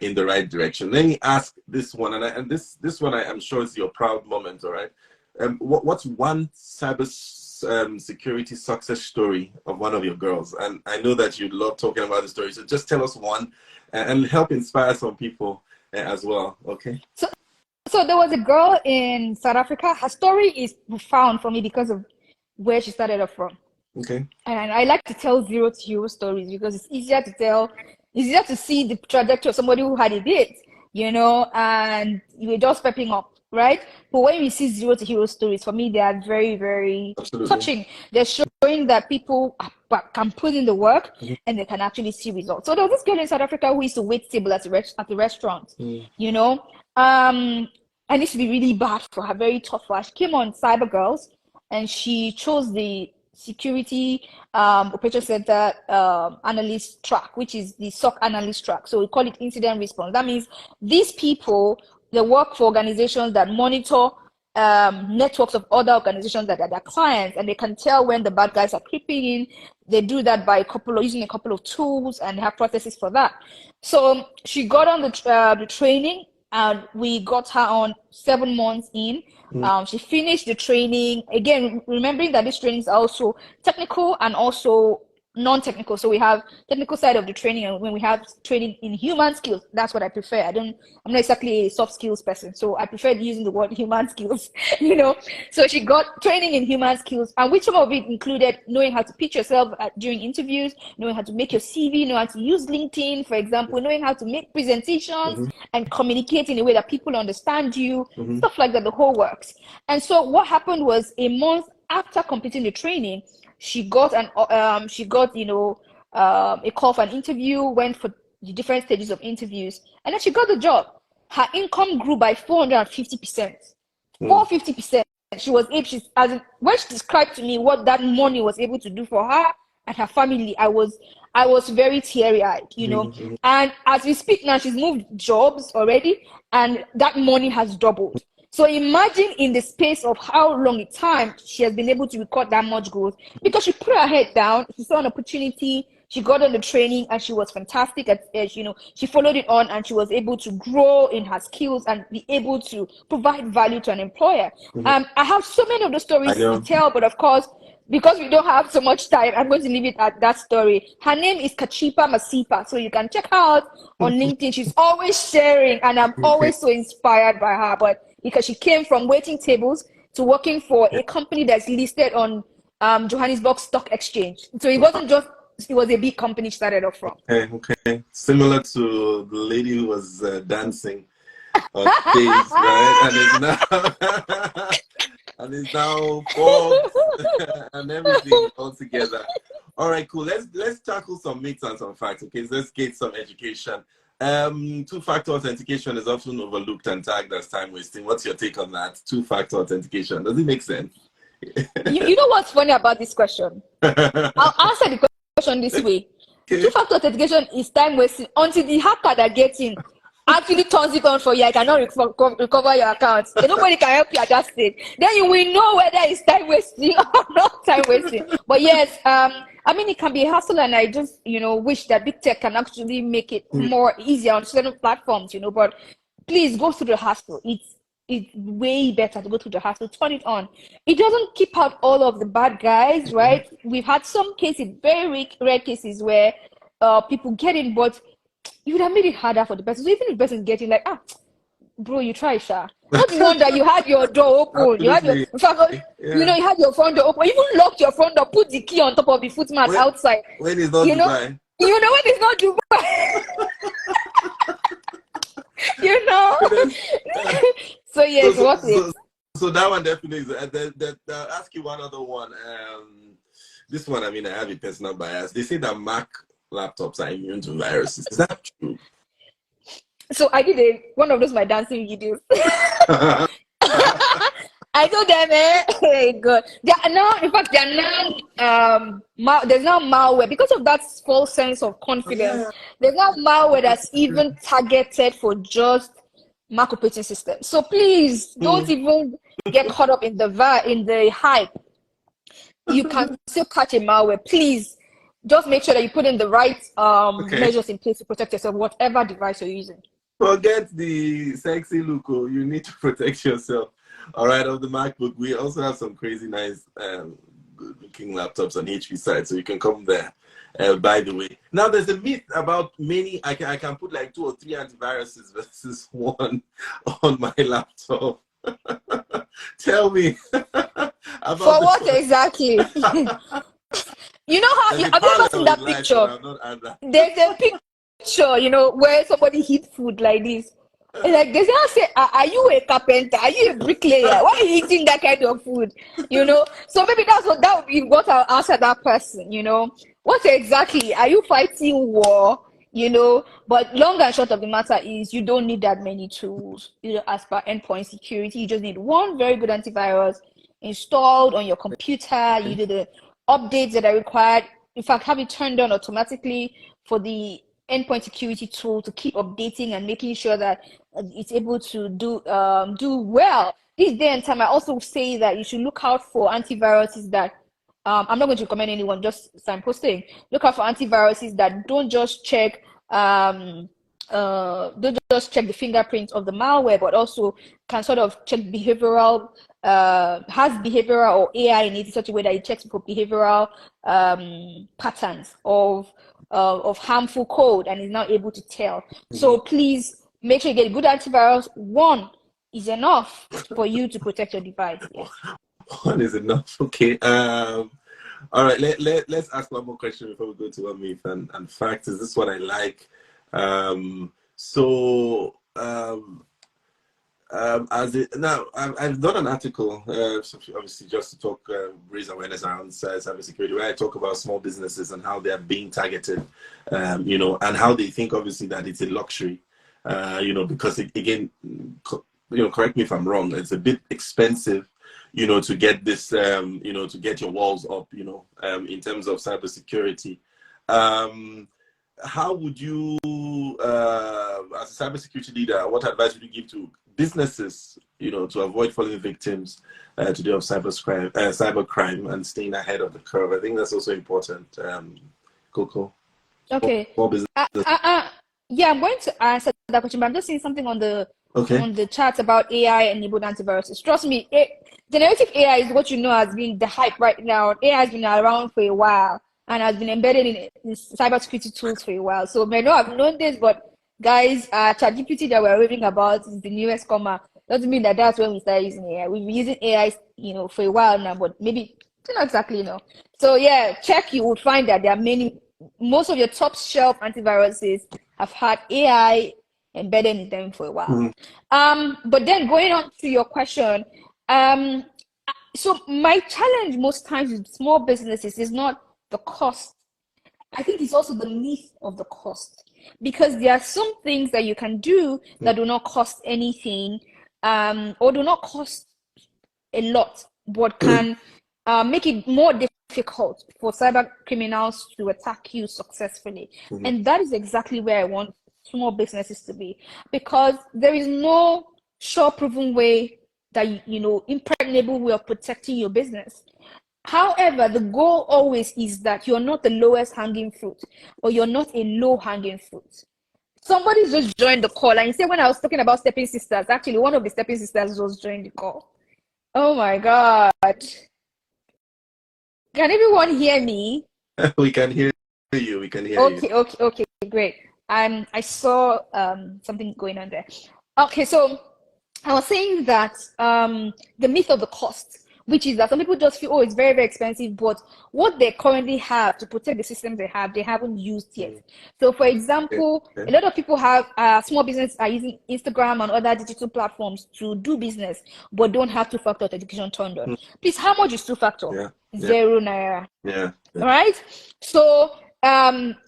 in the right direction. Let me ask this one, and this one I'm sure is your proud moment, all right? What's one cyber security success story of one of your girls? And I know that you love talking about the story, so just tell us one and help inspire some people as well, okay? So there was a girl in South Africa. Her story is profound for me because of where she started off from. Okay. And I like to tell zero to hero stories because it's easier to see the trajectory of somebody who had it, and you were just stepping up, right? But when we see zero to hero stories, for me, they are very, very touching. They're showing that people can put in the work and they can actually see results. So there was this girl in South Africa who used to wait table at the restaurant, and it used to be really bad for her, very tough for her. She came on Cyber Girls and she chose the security operation center analyst track, which is the SOC analyst track. So we call it incident response. That means these people, they work for organizations that monitor networks of other organizations that are their clients, and they can tell when the bad guys are creeping in. They do that by using a couple of tools, and they have processes for that. So she got on the training, and we got her on 7 months in. She finished the training. Again, remembering that these trainings are also technical and also non-technical. So we have technical side of the training, and when we have training in human skills, that's what I prefer. I'm not exactly a soft skills person, so I prefer using the word human skills. So she got training in human skills, and which some of it included knowing how to pitch yourself during interviews, knowing how to make your CV, knowing how to use LinkedIn, for example, knowing how to make presentations and communicate in a way that people understand you, stuff like that, the whole works. And so what happened was, a month after completing the training, she got a call for an interview, went for the different stages of interviews, and then she got the job. Her income grew by 450%. 450%. She was able, when she described to me what that money was able to do for her and her family, I was very teary-eyed, And as we speak now, she's moved jobs already, and that money has doubled. So imagine in the space of how long a time she has been able to record that much growth, because she put her head down, she saw an opportunity, she got on the training, and she was fantastic at she followed it on, and she was able to grow in her skills and be able to provide value to an employer. I have so many of those stories to tell, but of course, because we don't have so much time, I'm going to leave it at that story. Her name is Kachipa Masipa, so you can check her out on LinkedIn. She's always sharing, and I'm always so inspired by her. But because she came from waiting tables to working for a company that's listed on Johannesburg Stock Exchange. So it wasn't just, it was a big company she started off from. Okay. Similar to the lady who was dancing on stage, right? And it's now Forbes and everything all together. All right, cool. Let's tackle some myths and some facts. Okay, so let's get some education. Two-factor authentication is often overlooked and tagged as time wasting. What's your take on that? Two-factor authentication, does it make sense? You know what's funny about this question? I'll answer the question this way. Okay. Two-factor authentication is time wasting until the hacker that gets in actually turns it on for you, I cannot recover your account. And nobody can help you adjust it. Then you will know whether it's time wasting or not time wasting. But yes, I mean, it can be a hassle, and I just, wish that big tech can actually make it more easier on certain platforms, but please go through the hassle. It's way better to go through the hassle. Turn it on. It doesn't keep out all of the bad guys, right? We've had some cases, very rare cases, where people get in, but you would have made it harder for the person. So even if the person is getting like, bro, you try, Sha. Not the one that you had your door open. You had your, in fact, you had your front door open. You even locked your front door, put the key on top of the footmat outside. When it's not Dubai. When it's not Dubai. So yes, so that one definitely is. I'll ask you one other one. This one, I mean, I have a personal bias. They say that Mac laptops are immune to viruses. Is that true? So I did one of those my dancing videos. I told them, hey, good. They are now, in fact, they are now, there's now malware because of that false sense of confidence. There's now malware that's even targeted for just Mac operating system. So please don't even get caught up in the hype. You can still catch a malware. Please just make sure that you put in the right measures in place to protect yourself, whatever device you're using. Forget the sexy look. You need to protect yourself. All right, on the MacBook, we also have some crazy nice good-looking laptops on HP side, so you can come there. By the way, now there's a myth about many. I can put like 2 or 3 antiviruses versus one on my laptop. Tell me about for what exactly? You know how I've never seen that picture. There's a picture, where somebody hit food like this. Like they say, are you a carpenter? Are you a bricklayer? Why are you eating that kind of food? So maybe that would be what I'll answer that person. What exactly are you fighting war? But long and short of the matter is you don't need that many tools. As per endpoint security, you just need one very good antivirus installed on your computer. You do the updates that are required. In fact, have it turned on automatically for the endpoint security tool to keep updating and making sure that it's able to do well. This day and time, I also say that you should look out for antiviruses that I'm not going to recommend anyone, just signposting. Look out for antiviruses that don't just check the fingerprint of the malware, but also can sort of check behavioral, has behavioral or AI in it in such a way that it checks for behavioral patterns of harmful code and is now able to tell. So please make sure you get a good antivirus. One is enough for you to protect your device. Yes. One is enough. Okay. All right. Let's ask one more question before we go to one myth and fact. Is this what I like? Now I've done an article, obviously just to talk, raise awareness around cybersecurity, where I talk about small businesses and how they are being targeted, and how they think obviously that it's a luxury, because again, correct me if I'm wrong, it's a bit expensive, to get this, to get your walls up, in terms of cybersecurity. How would you, as a cybersecurity leader, what advice would you give to businesses, to avoid falling victims today of cybercrime and staying ahead of the curve? I think that's also important. Coco. Okay. For business. Yeah, I'm going to answer that question, but I'm just seeing something on the chat about AI-enabled antiviruses. Trust me, generative AI is what has been the hype right now. AI has been around for a while and has been embedded in cybersecurity tools for a while. So may not have known this, but guys, ChatGPT that we're raving about is the newest comer. Doesn't mean that that's when we start using AI. We've been using AI, for a while now, but maybe not exactly, So yeah, you would find that there are most of your top shelf antiviruses have had AI embedded in them for a while. But then going on to your question, so my challenge most times with small businesses is not the cost. I think it's also the myth of the cost, because there are some things that you can do that do not cost anything, or do not cost a lot, but can make it more difficult for cyber criminals to attack you successfully. And that is exactly where I want small businesses to be, because there is no sure proven way that, impregnable way of protecting your business. However, the goal always is that you're not the lowest hanging fruit, or you're not a low hanging fruit. Somebody just joined the call, and you say when I was talking about stepping sisters, actually one of the stepping sisters just joined the call. Oh my God. Can everyone hear me? We can hear you. We can hear you. Okay, great. I saw something going on there. Okay, so I was saying that the myth of the cost, which is that some people just feel, oh, it's very, very expensive, but what they currently have to protect the systems they have, they haven't used yet. So, for example, a lot of people have small business are using Instagram and other digital platforms to do business, but don't have two-factor authentication turned on. Please, how much is two-factor? €0. Yeah. All right. So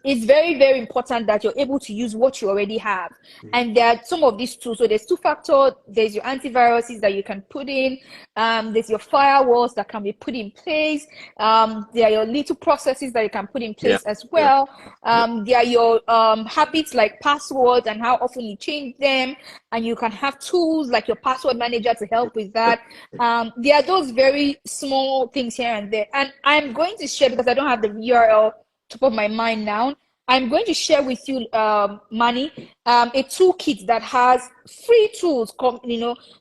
it's very, very important that you're able to use what you already have. And there are some of these tools. So there's two-factor, there's your antiviruses that you can put in, there's your firewalls that can be put in place, there are your little processes that you can put in place as well. There are your habits like passwords and how often you change them, and you can have tools like your password manager to help with that. There are those very small things here and there, and I'm going to share, because I don't have the URL top of my mind now, I'm going to share with you, Manny, a toolkit that has free tools,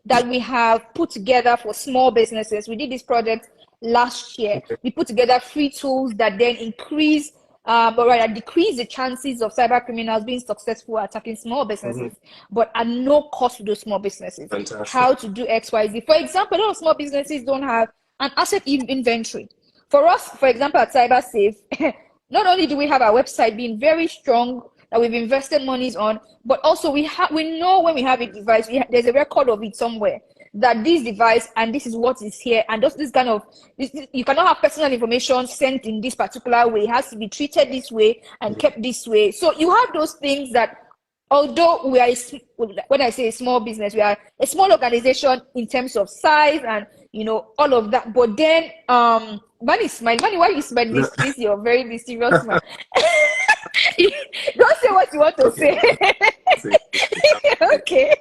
that we have put together for small businesses. We did this project last year. We put together free tools that then decrease the chances of cyber criminals being successful at attacking small businesses, but at no cost to those small businesses. Fantastic. How to do XYZ. For example, a lot of small businesses don't have an asset inventory. For us, for example, at CyberSafe, not only do we have our website being very strong that we've invested monies on, but also we know when we have a device, there's a record of it somewhere, that this device and this is what is here, and just this kind of you cannot have personal information sent in this particular way. It has to be treated this way and kept this way. So you have those things that, although we are, when I say a small business, we are a small organization in terms of size and all of that. But then, Manny, smile. Manny, why you smile this? You're very mysterious man. Don't say what you want to say. Okay.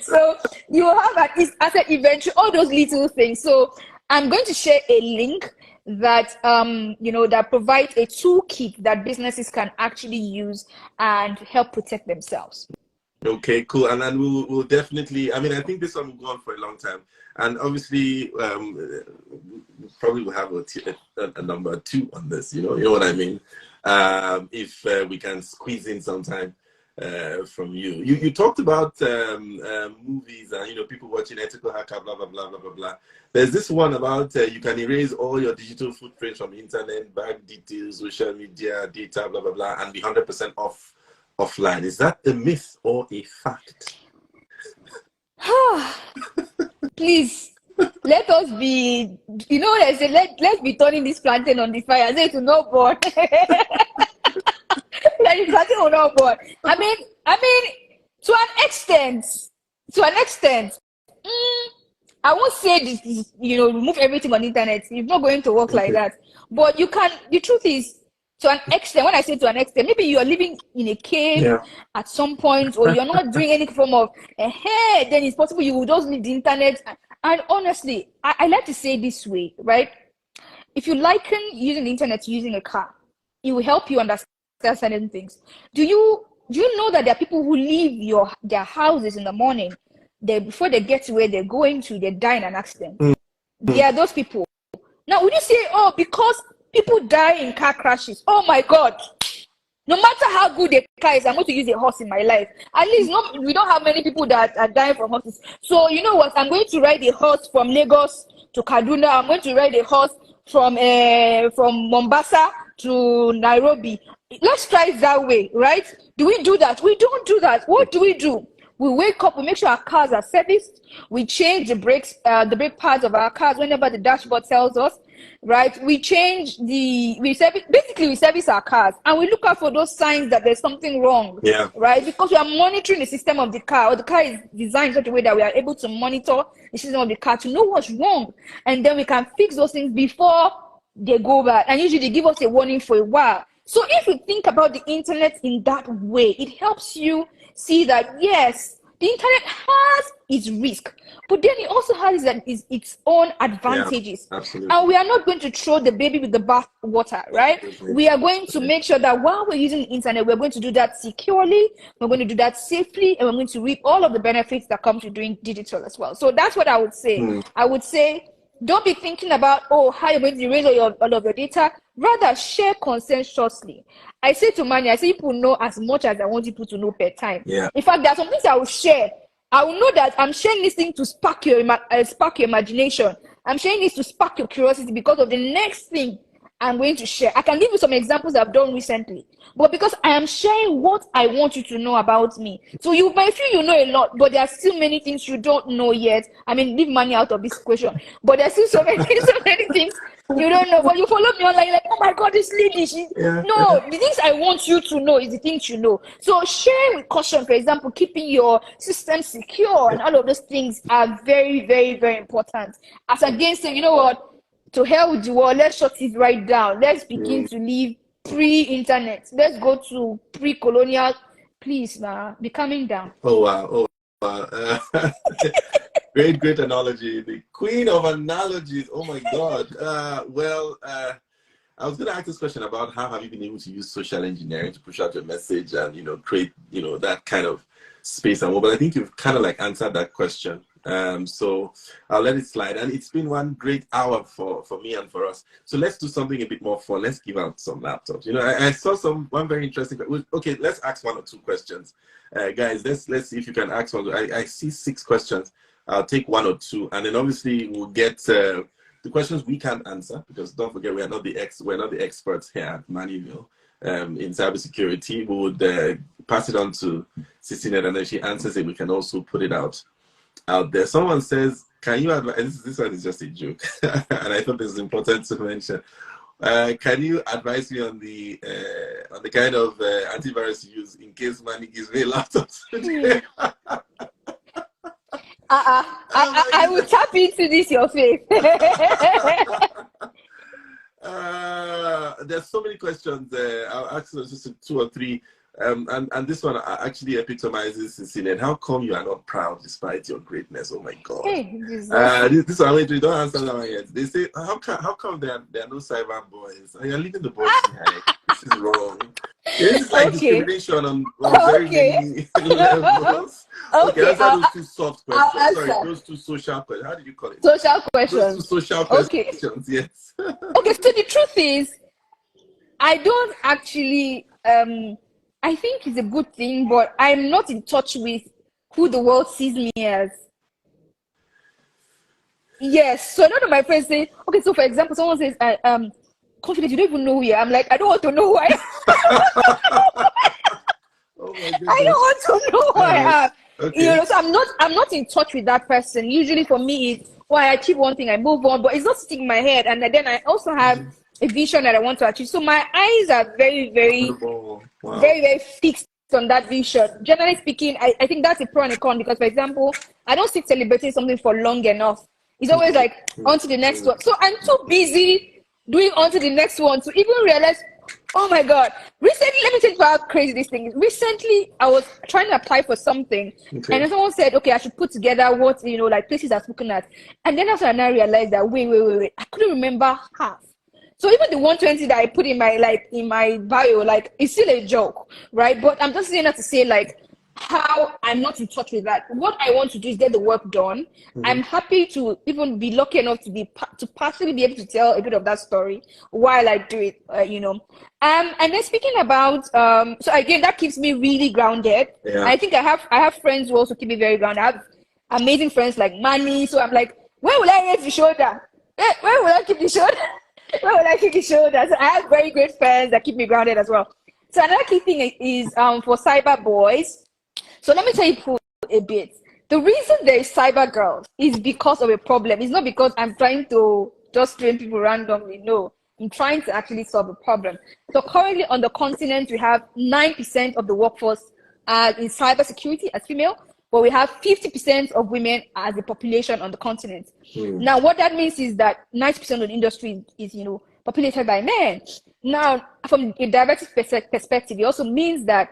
So you have an asset inventory, all those little things. So I'm going to share a link that that provides a toolkit that businesses can actually use and help protect themselves. Okay, cool. And then we'll definitely, I think this one will go on for a long time. And obviously, probably will have a number 2 on this, you know what I mean? If we can squeeze in some time from you. You talked about movies and, people watching Ethical Hacker, blah, blah, blah, blah, blah, blah. There's this one about you can erase all your digital footprints from internet, bank details, social media, data, blah, blah, blah, and be 100% offline. Is that a myth or a fact? Please, let us be, they say, let's be turning this plantain on the fire. Say to no burn. Let the plantain will not burn. I mean, to an extent, I won't say this, remove everything on the internet. It's not going to work like that. But you can, the truth is, to an extent, when I say to an extent, maybe you are living in a cave at some point, or you're not doing any form of, then it's possible you will just leave the internet. And honestly, I like to say this way, right? If you liken using the internet to using a car, it will help you understand certain things. Do you know that there are people who leave their houses in the morning, before they get to where they're going to, they die in an accident? There are those people. Now, would you say, oh, because people die in car crashes, oh my God, no matter how good a car is, I'm going to use a horse in my life. At least we don't have many people that are dying from horses. So you know what? I'm going to ride a horse from Lagos to Kaduna. I'm going to ride a horse from Mombasa to Nairobi. Let's try it that way, right? Do we do that? We don't do that. What do? We wake up, we make sure our cars are serviced. We change the brakes, the brake pads of our cars whenever the dashboard tells us, right? We service our cars, and we look out for those signs that there's something wrong, right? Because we are monitoring the system of the car, or the car is designed in such a way that we are able to monitor the system of the car to know what's wrong, and then we can fix those things before they go bad. And usually they give us a warning for a while. So if you think about the internet in that way, it helps you see that, yes, the internet has its risk, but then it also has its own advantages. Absolutely. And we are not going to throw the baby with the bath water, right? We are going to make sure that while we're using the internet, we're going to do that securely, we're going to do that safely, and we're going to reap all of the benefits that come to doing digital as well. So that's what I would say. I would say, don't be thinking about, how you're going to erase all of your data. Rather, share consensuously. I say to Manny, I say people know as much as I want people to know per time. Yeah. In fact, there are some things I will share. I will know that I'm sharing this thing to spark your imagination. I'm sharing this to spark your curiosity because of the next thing I'm going to share. I can give you some examples I've done recently, but because I am sharing what I want you to know about me. So you might feel you know a lot, but there are still many things you don't know yet. I mean, leave money out of this question, but there's still so many things you don't know. But you follow me online, like, oh my God, this lady, no, the things I want you to know is the things you know. So share with caution, for example, keeping your system secure and all of those things are very, very, very important. As against saying, you know what, to hell with the world, let's shut it right down. Let's begin to live pre-internet. Let's go to pre-colonial. Please, now, be coming down. Oh, wow. Great analogy. The queen of analogies. Oh, my God. I was going to ask this question about how have you been able to use social engineering to push out your message and, create, that kind of space and all. But I think you've kind of like answered that question. So I'll let it slide. And it's been one great hour for me and for us. So let's do something a bit more fun. Let's give out some laptops. I saw one very interesting. Okay, let's ask one or two questions. Guys, let's see if you can ask one. I see 6 questions. I'll take 1 or 2. And then obviously we'll get the questions we can't answer, because don't forget, we're not the experts here at MannyVille in cybersecurity. We would pass it on to Sisinerd, and then she answers it. We can also put it out there. Someone says, can you advise, this one is just a joke, and I thought this is important to mention. Can you advise me on the kind of antivirus to use in case Manny gives me laptops? I will tap into this, your face. There's so many questions. I'll ask just 2 or 3. And this one actually epitomizes Sisinerd. How come you are not proud despite your greatness? Oh my God. Hey, this one, wait, don't answer that one yet. They say, how come there are no cyber boys? You're leaving the boys behind. This is wrong. This is like discrimination on very many levels. Okay, answer those 2 soft questions. Sorry, those 2 social questions. How did you call it? Social questions. Those 2 social questions, yes. Okay, so the truth is, I don't actually, I think it's a good thing, but I'm not in touch with who the world sees me as. Yes, so none of my friends say, okay, so for example, someone says, confident, you don't even know who you are. I'm like, I don't want to know who I am. Oh my goodness. I don't want to know who I am. Okay. So I'm not in touch with that person. Usually for me, it's I achieve one thing, I move on, but it's not sticking in my head. And then I also have a vision that I want to achieve. So my eyes are very, very, very, very fixed on that vision. Generally speaking, I think that's a pro and a con, because, for example, I don't sit celebrating something for long enough. It's always like, on to the next one. So I'm too busy doing on to the next one to even realize, oh my God. Recently, let me tell you how crazy this thing is. Recently, I was trying to apply for something, and then someone said, okay, I should put together what, like places I've spoken at. And then after I realized that, wait, I couldn't remember half. So even the 120 that I put in my bio, it's still a joke, right? But I'm just saying that to say, how I'm not in touch with that. What I want to do is get the work done. I'm happy to even be lucky enough to partially be able to tell a bit of that story while I do it, And then speaking about, so again, that keeps me really grounded. Yeah. I think I have friends who also keep me very grounded. I have amazing friends like Manny. So I'm like, where will I get the shoulder? Where will I keep the shoulder? Where will I keep the shoulder? So I have very great friends that keep me grounded as well. So another key thing is for cyber boys. So let me tell you a bit. The reason there is cyber girls is because of a problem. It's not because I'm trying to just train people randomly. No, I'm trying to actually solve a problem. So currently on the continent, we have 9% of the workforce in cybersecurity as female, but we have 50% of women as a population on the continent. Now, what that means is that 90% of the industry is, populated by men. Now, from a diversity perspective, it also means that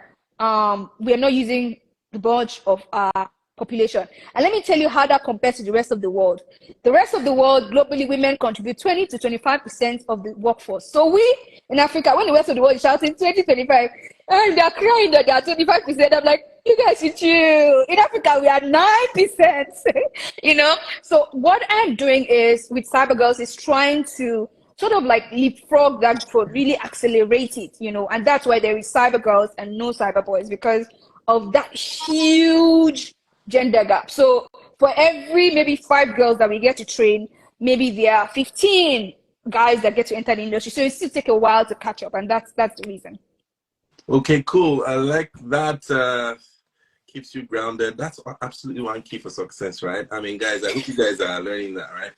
we are not using the bulge of our population. And let me tell you how that compares to the rest of the world. The rest of the world, globally, women contribute 20 to 25% of the workforce. So we in Africa, when the rest of the world is shouting 20, 25, and they're crying that they are 25%, I'm like, you guys should chill. In Africa, we are 9%. You know? So what I'm doing is with Cyber Girls is trying to sort of like leapfrog that for really accelerate it, you know, and that's why there is Cyber Girls and no Cyber Boys, because of that huge gender gap. So for every maybe 5 girls that we get to train, maybe there are 15 guys that get to enter the industry. So it still take a while to catch up, and that's the reason. Okay, cool. I like that. Keeps you grounded. That's absolutely one key for success, right? I mean, guys, I hope you guys are learning that, right?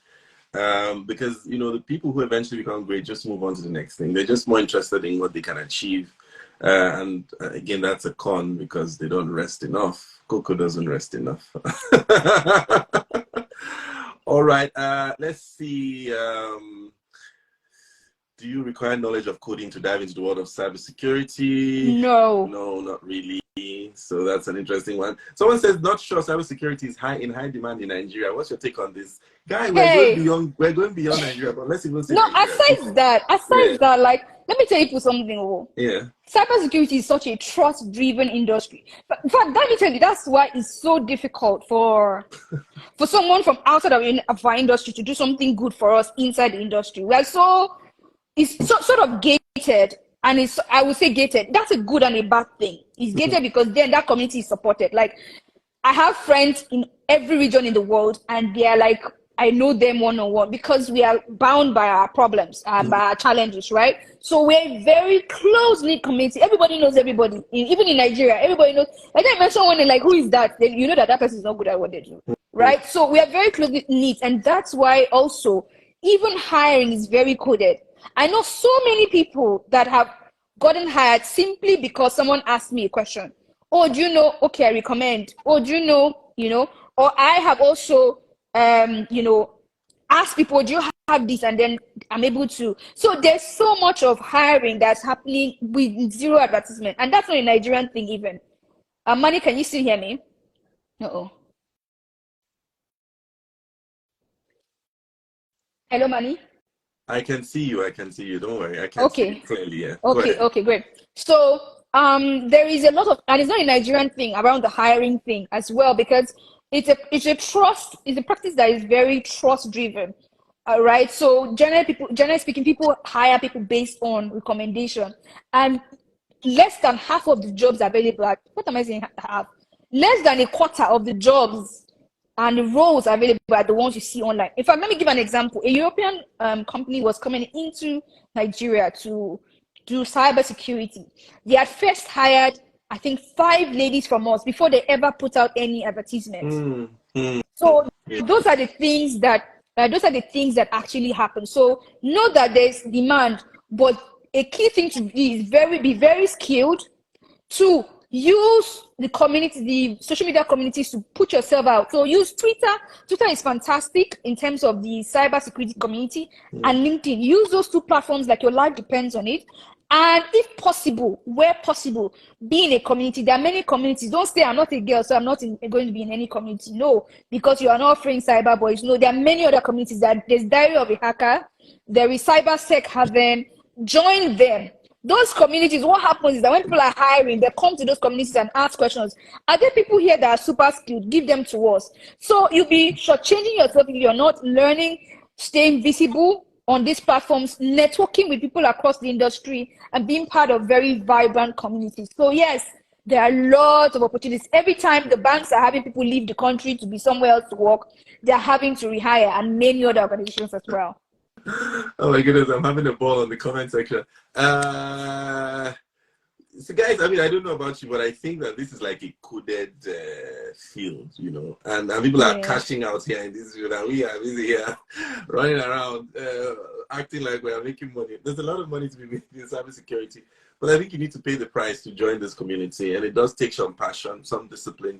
Because, you know, the people who eventually become great just move on to the next thing. They're just more interested in what they can achieve. And again, that's a con because they don't rest enough. Coco doesn't rest enough. All right, let's see. Do you require knowledge of coding to dive into the world of cybersecurity? No. No, not really. So that's an interesting one. Someone says, not sure cybersecurity is in high demand in Nigeria. What's your take on this? Guy, we're going beyond Nigeria, but let's even say no, Nigeria. aside that, like, let me tell you something. Yeah. Cybersecurity is such a trust-driven industry. But in fact, let me tell you, that's why it's so difficult for someone from outside of our industry to do something good for us inside the industry. It's sort of gated, and it's, I would say gated. That's a good and a bad thing. It's gated because then that community is supported. Like, I have friends in every region in the world, and they are like, I know them one-on-one because we are bound by our problems and by our challenges, right? So we're a very close-knit community. Everybody knows everybody. Even in Nigeria, everybody knows. Like, I mentioned someone and like, who is that? Then you know that person is not good at what they do, right? So we are very close-knit, and that's why also even hiring is very coded. I know so many people that have gotten hired simply because someone asked me a question. Oh, do you know? Okay, I recommend. Oh, do you know? You know, or I have also, you know, asked people, do you have this? And then I'm able to. So there's so much of hiring that's happening with zero advertisement. And that's not a Nigerian thing even. Manny, can you still hear me? Uh-oh. Hello, Manny? I can see you. I can see you. Don't worry. I can see you clearly. Yeah. Okay, great. So there is a lot of, and it's not a Nigerian thing around the hiring thing as well, because it's a practice that is very trust driven. Right. So generally speaking, people hire people based on recommendation, and less than half of the jobs available what am I saying half? Less than a quarter of the jobs and the roles available are the ones you see online. In fact, let me give an example. A European company was coming into Nigeria to do cybersecurity. They had first hired, I think, 5 ladies from us before they ever put out any advertisements. So those are the things that actually happen. So know that there's demand, but a key thing to be very skilled. 2, use the community, the social media communities to put yourself out. So use Twitter. Twitter is fantastic in terms of the cybersecurity community, and LinkedIn. Use those 2 platforms like your life depends on it. And if possible, where possible, be in a community. There are many communities. Don't say, I'm not a girl, so I'm not going to be in any community. No, because you are not offering cyber boys. No, there are many other communities. There's Diary of a Hacker. There is CyberSec Haven. Join them. Those communities, what happens is that when people are hiring, they come to those communities and ask questions. Are there people here that are super skilled? Give them to us. So you'll be shortchanging yourself if you're not learning, staying visible on these platforms, networking with people across the industry, and being part of very vibrant communities. So yes, there are lots of opportunities. Every time the banks are having people leave the country to be somewhere else to work, they're having to rehire, and many other organizations as well. Oh my goodness, I'm having a ball on the comment section. So guys, I mean, I don't know about you, but I think that this is like a coded field, you know, and people are cashing out here in this field, and we are busy here running around acting like we are making money. There's a lot of money to be made in cybersecurity, but I think you need to pay the price to join this community, and it does take some passion, some discipline,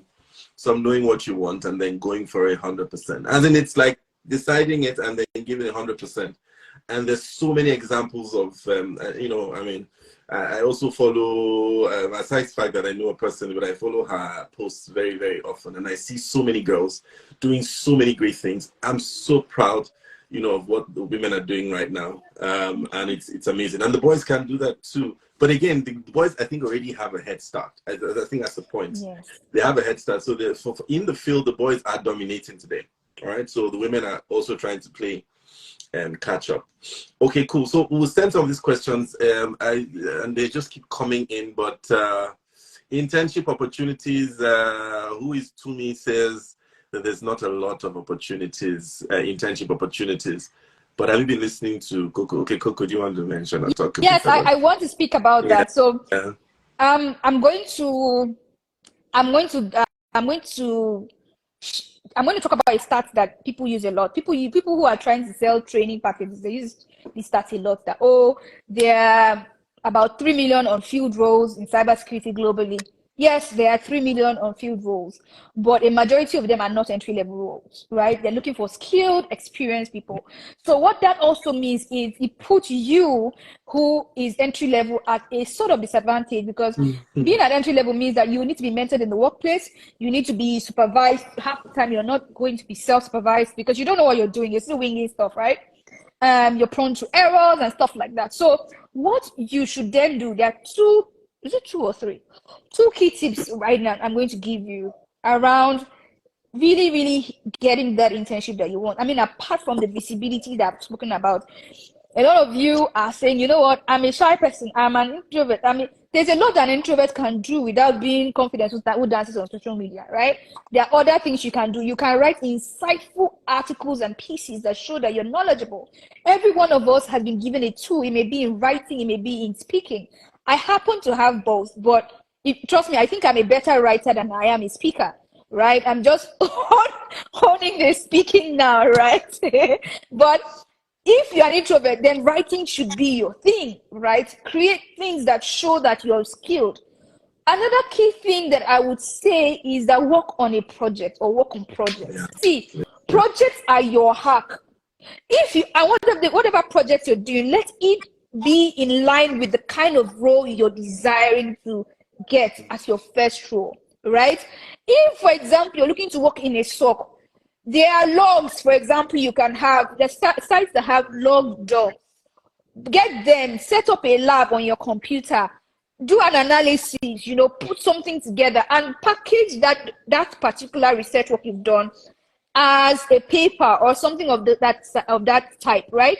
some knowing what you want, and then going for 100%. As in, it's like deciding it and then giving 100%. and there's so many examples of, you know, I mean, I also follow, aside the fact that I know a person, but I follow her posts very, very often. And I see so many girls doing so many great things. I'm so proud, you know, of what the women are doing right now. And it's amazing. And the boys can do that too. But again, the boys, I think, already have a head start. I think that's the point. Yes. They have a head start. So in the field, the boys are dominating today. All right. So the women are also trying to play and catch up. Okay, cool. So we'll send some of these questions, and they just keep coming in. But internship opportunities. Who is Tumi says that there's not a lot of opportunities, internship opportunities. But have you been listening to Coco? Okay, Coco, do you want to mention or talk? Yes, I want to speak about that. So, I'm going to talk about a stat that people use a lot. People who are trying to sell training packages, they use this stat a lot. That there are about 3 million unfilled roles in cybersecurity globally. Yes, there are 3 million unfilled roles, but a majority of them are not entry-level roles, right? They're looking for skilled, experienced people. So what that also means is it puts you, who is entry-level, at a sort of disadvantage, because being at entry-level means that you need to be mentored in the workplace. You need to be supervised. Half the time, you're not going to be self-supervised because you don't know what you're doing. You're still winging stuff, right? You're prone to errors and stuff like that. So what you should then do, there are two or three key tips right now I'm going to give you around really getting that internship that you want. I mean, apart from the visibility that I've spoken about, a lot of you are saying, you know what, I'm a shy person, I'm an introvert. I mean, there's a lot that an introvert can do without being confident who dances on social media, right? There are other things you can do. You can write insightful articles and pieces that show that you're knowledgeable. Every one of us has been given a tool. It may be in writing, it may be in speaking. I happen to have both, but trust me, I think I'm a better writer than I am a speaker, right? I'm just honing the speaking now, right? But if you're an introvert, then writing should be your thing, right? Create things that show that you're skilled. Another key thing that I would say is that work on a project or work on projects. See, projects are your hack. Whatever project you're doing, let it be in line with the kind of role you're desiring to get as your first role, right? If, for example, you're looking to work in a SOC, there are logs, for example, you can have the sites that have log jobs. Get them, set up a lab on your computer, do an analysis, put something together and package that particular research work you've done as a paper or something of that type, right?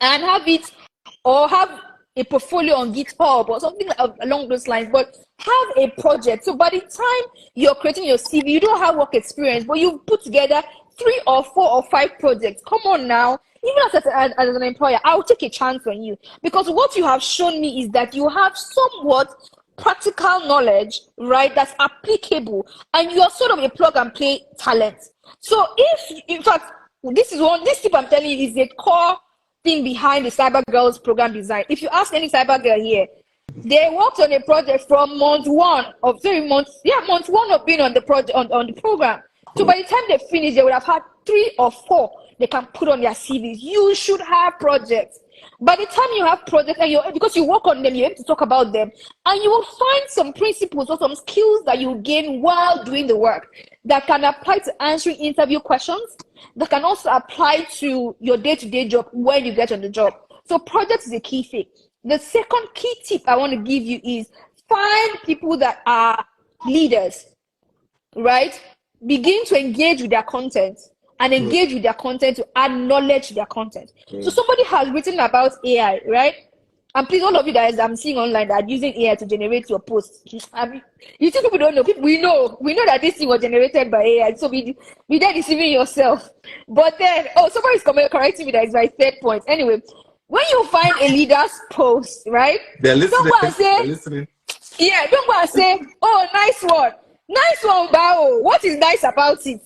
And have it, or have a portfolio on GitHub or something along those lines, but have a project. So by the time you're creating your CV, you don't have work experience, but you've put together 3 or 4 or 5 projects. Come on now. Even as an employer, I'll take a chance on you, because what you have shown me is that you have somewhat practical knowledge, right, that's applicable, and you're sort of a plug and play talent. So if, in fact, this tip I'm telling you is a core thing behind the Cyber Girls program design. If you ask any cyber girl here, they worked on a project from month one of being on the project on the program. So by the time they finish, they would have had 3 or 4 they can put on their CVs. You should have projects. By the time you have projects, and because you work on them, you have to talk about them, and you will find some principles or some skills that you gain while doing the work that can apply to answering interview questions, that can also apply to your day-to-day job when you get on the job. So projects is a key thing. The second key tip I want to give you is find people that are leaders, right? Begin to engage with their content and engage with their content to add knowledge to their content. So somebody has written about AI, right? And please, all of you guys I'm seeing online that are using AI to generate your posts. I mean, you think people don't know. We know that this thing was generated by AI. So we then deceiving yourself. But then, somebody's correcting me that is my third point. Anyway, when you find a leader's post, right? They're listening. Don't go and say, they're listening. Yeah, don't go and say, oh, nice one. Nice one, Bao. What is nice about it?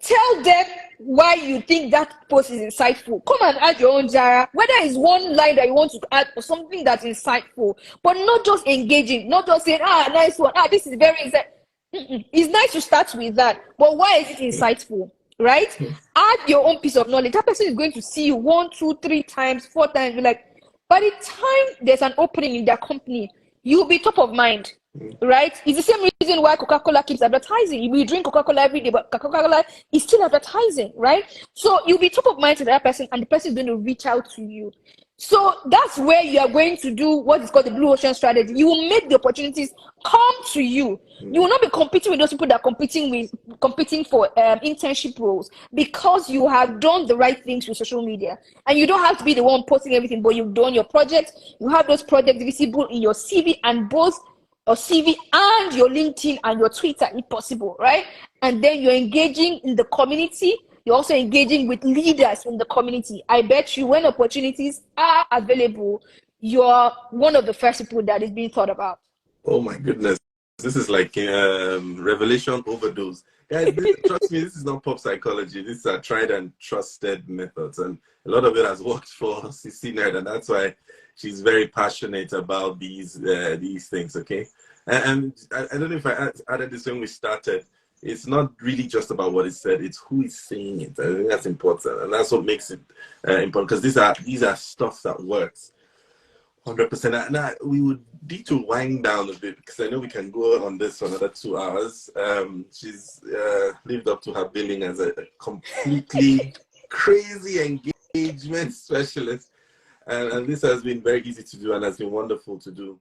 Tell them why you think that post is insightful. Come and add your own Jara. Whether it's one line that you want to add or something that's insightful, but not just engaging, not just saying, nice one. This is very insightful. It's nice to start with that, but why is it insightful? right? Add your own piece of knowledge. That person is going to see you 1, 2, 3 times, 4 times. You're like, by the time there's an opening in their company, you'll be top of mind, right? It's the same reason why Coca-Cola keeps advertising. We drink Coca-Cola every day, but Coca-Cola is still advertising, right? So you'll be top of mind to that person, and the person is going to reach out to you. So that's where you are going to do what is called the blue ocean strategy. You will make the opportunities come to you. You will not be competing with those people that are competing for internship roles, because you have done the right things with social media. And you don't have to be the one posting everything, but you've done your projects. You have those projects visible in your CV, and both your CV and your LinkedIn and your Twitter, if possible, right? And then you're engaging in the community. You're also engaging with leaders in the community. I bet you, when opportunities are available, you're one of the first people that is being thought about. Oh my goodness. This is like revelation overdose. Guys, trust me, this is not pop psychology. These are tried and trusted methods. And a lot of it has worked for Sisinerd, and that's why she's very passionate about these things, okay? And I don't know if I added this when we started. It's not really just about what is said, it's who is saying it. I think that's important, and that's what makes it important, because these are stuff that works 100%. Now we would need to wind down a bit, because I know we can go on this for another 2 hours. She's lived up to her billing as a completely crazy engagement specialist, and this has been very easy to do and has been wonderful to do.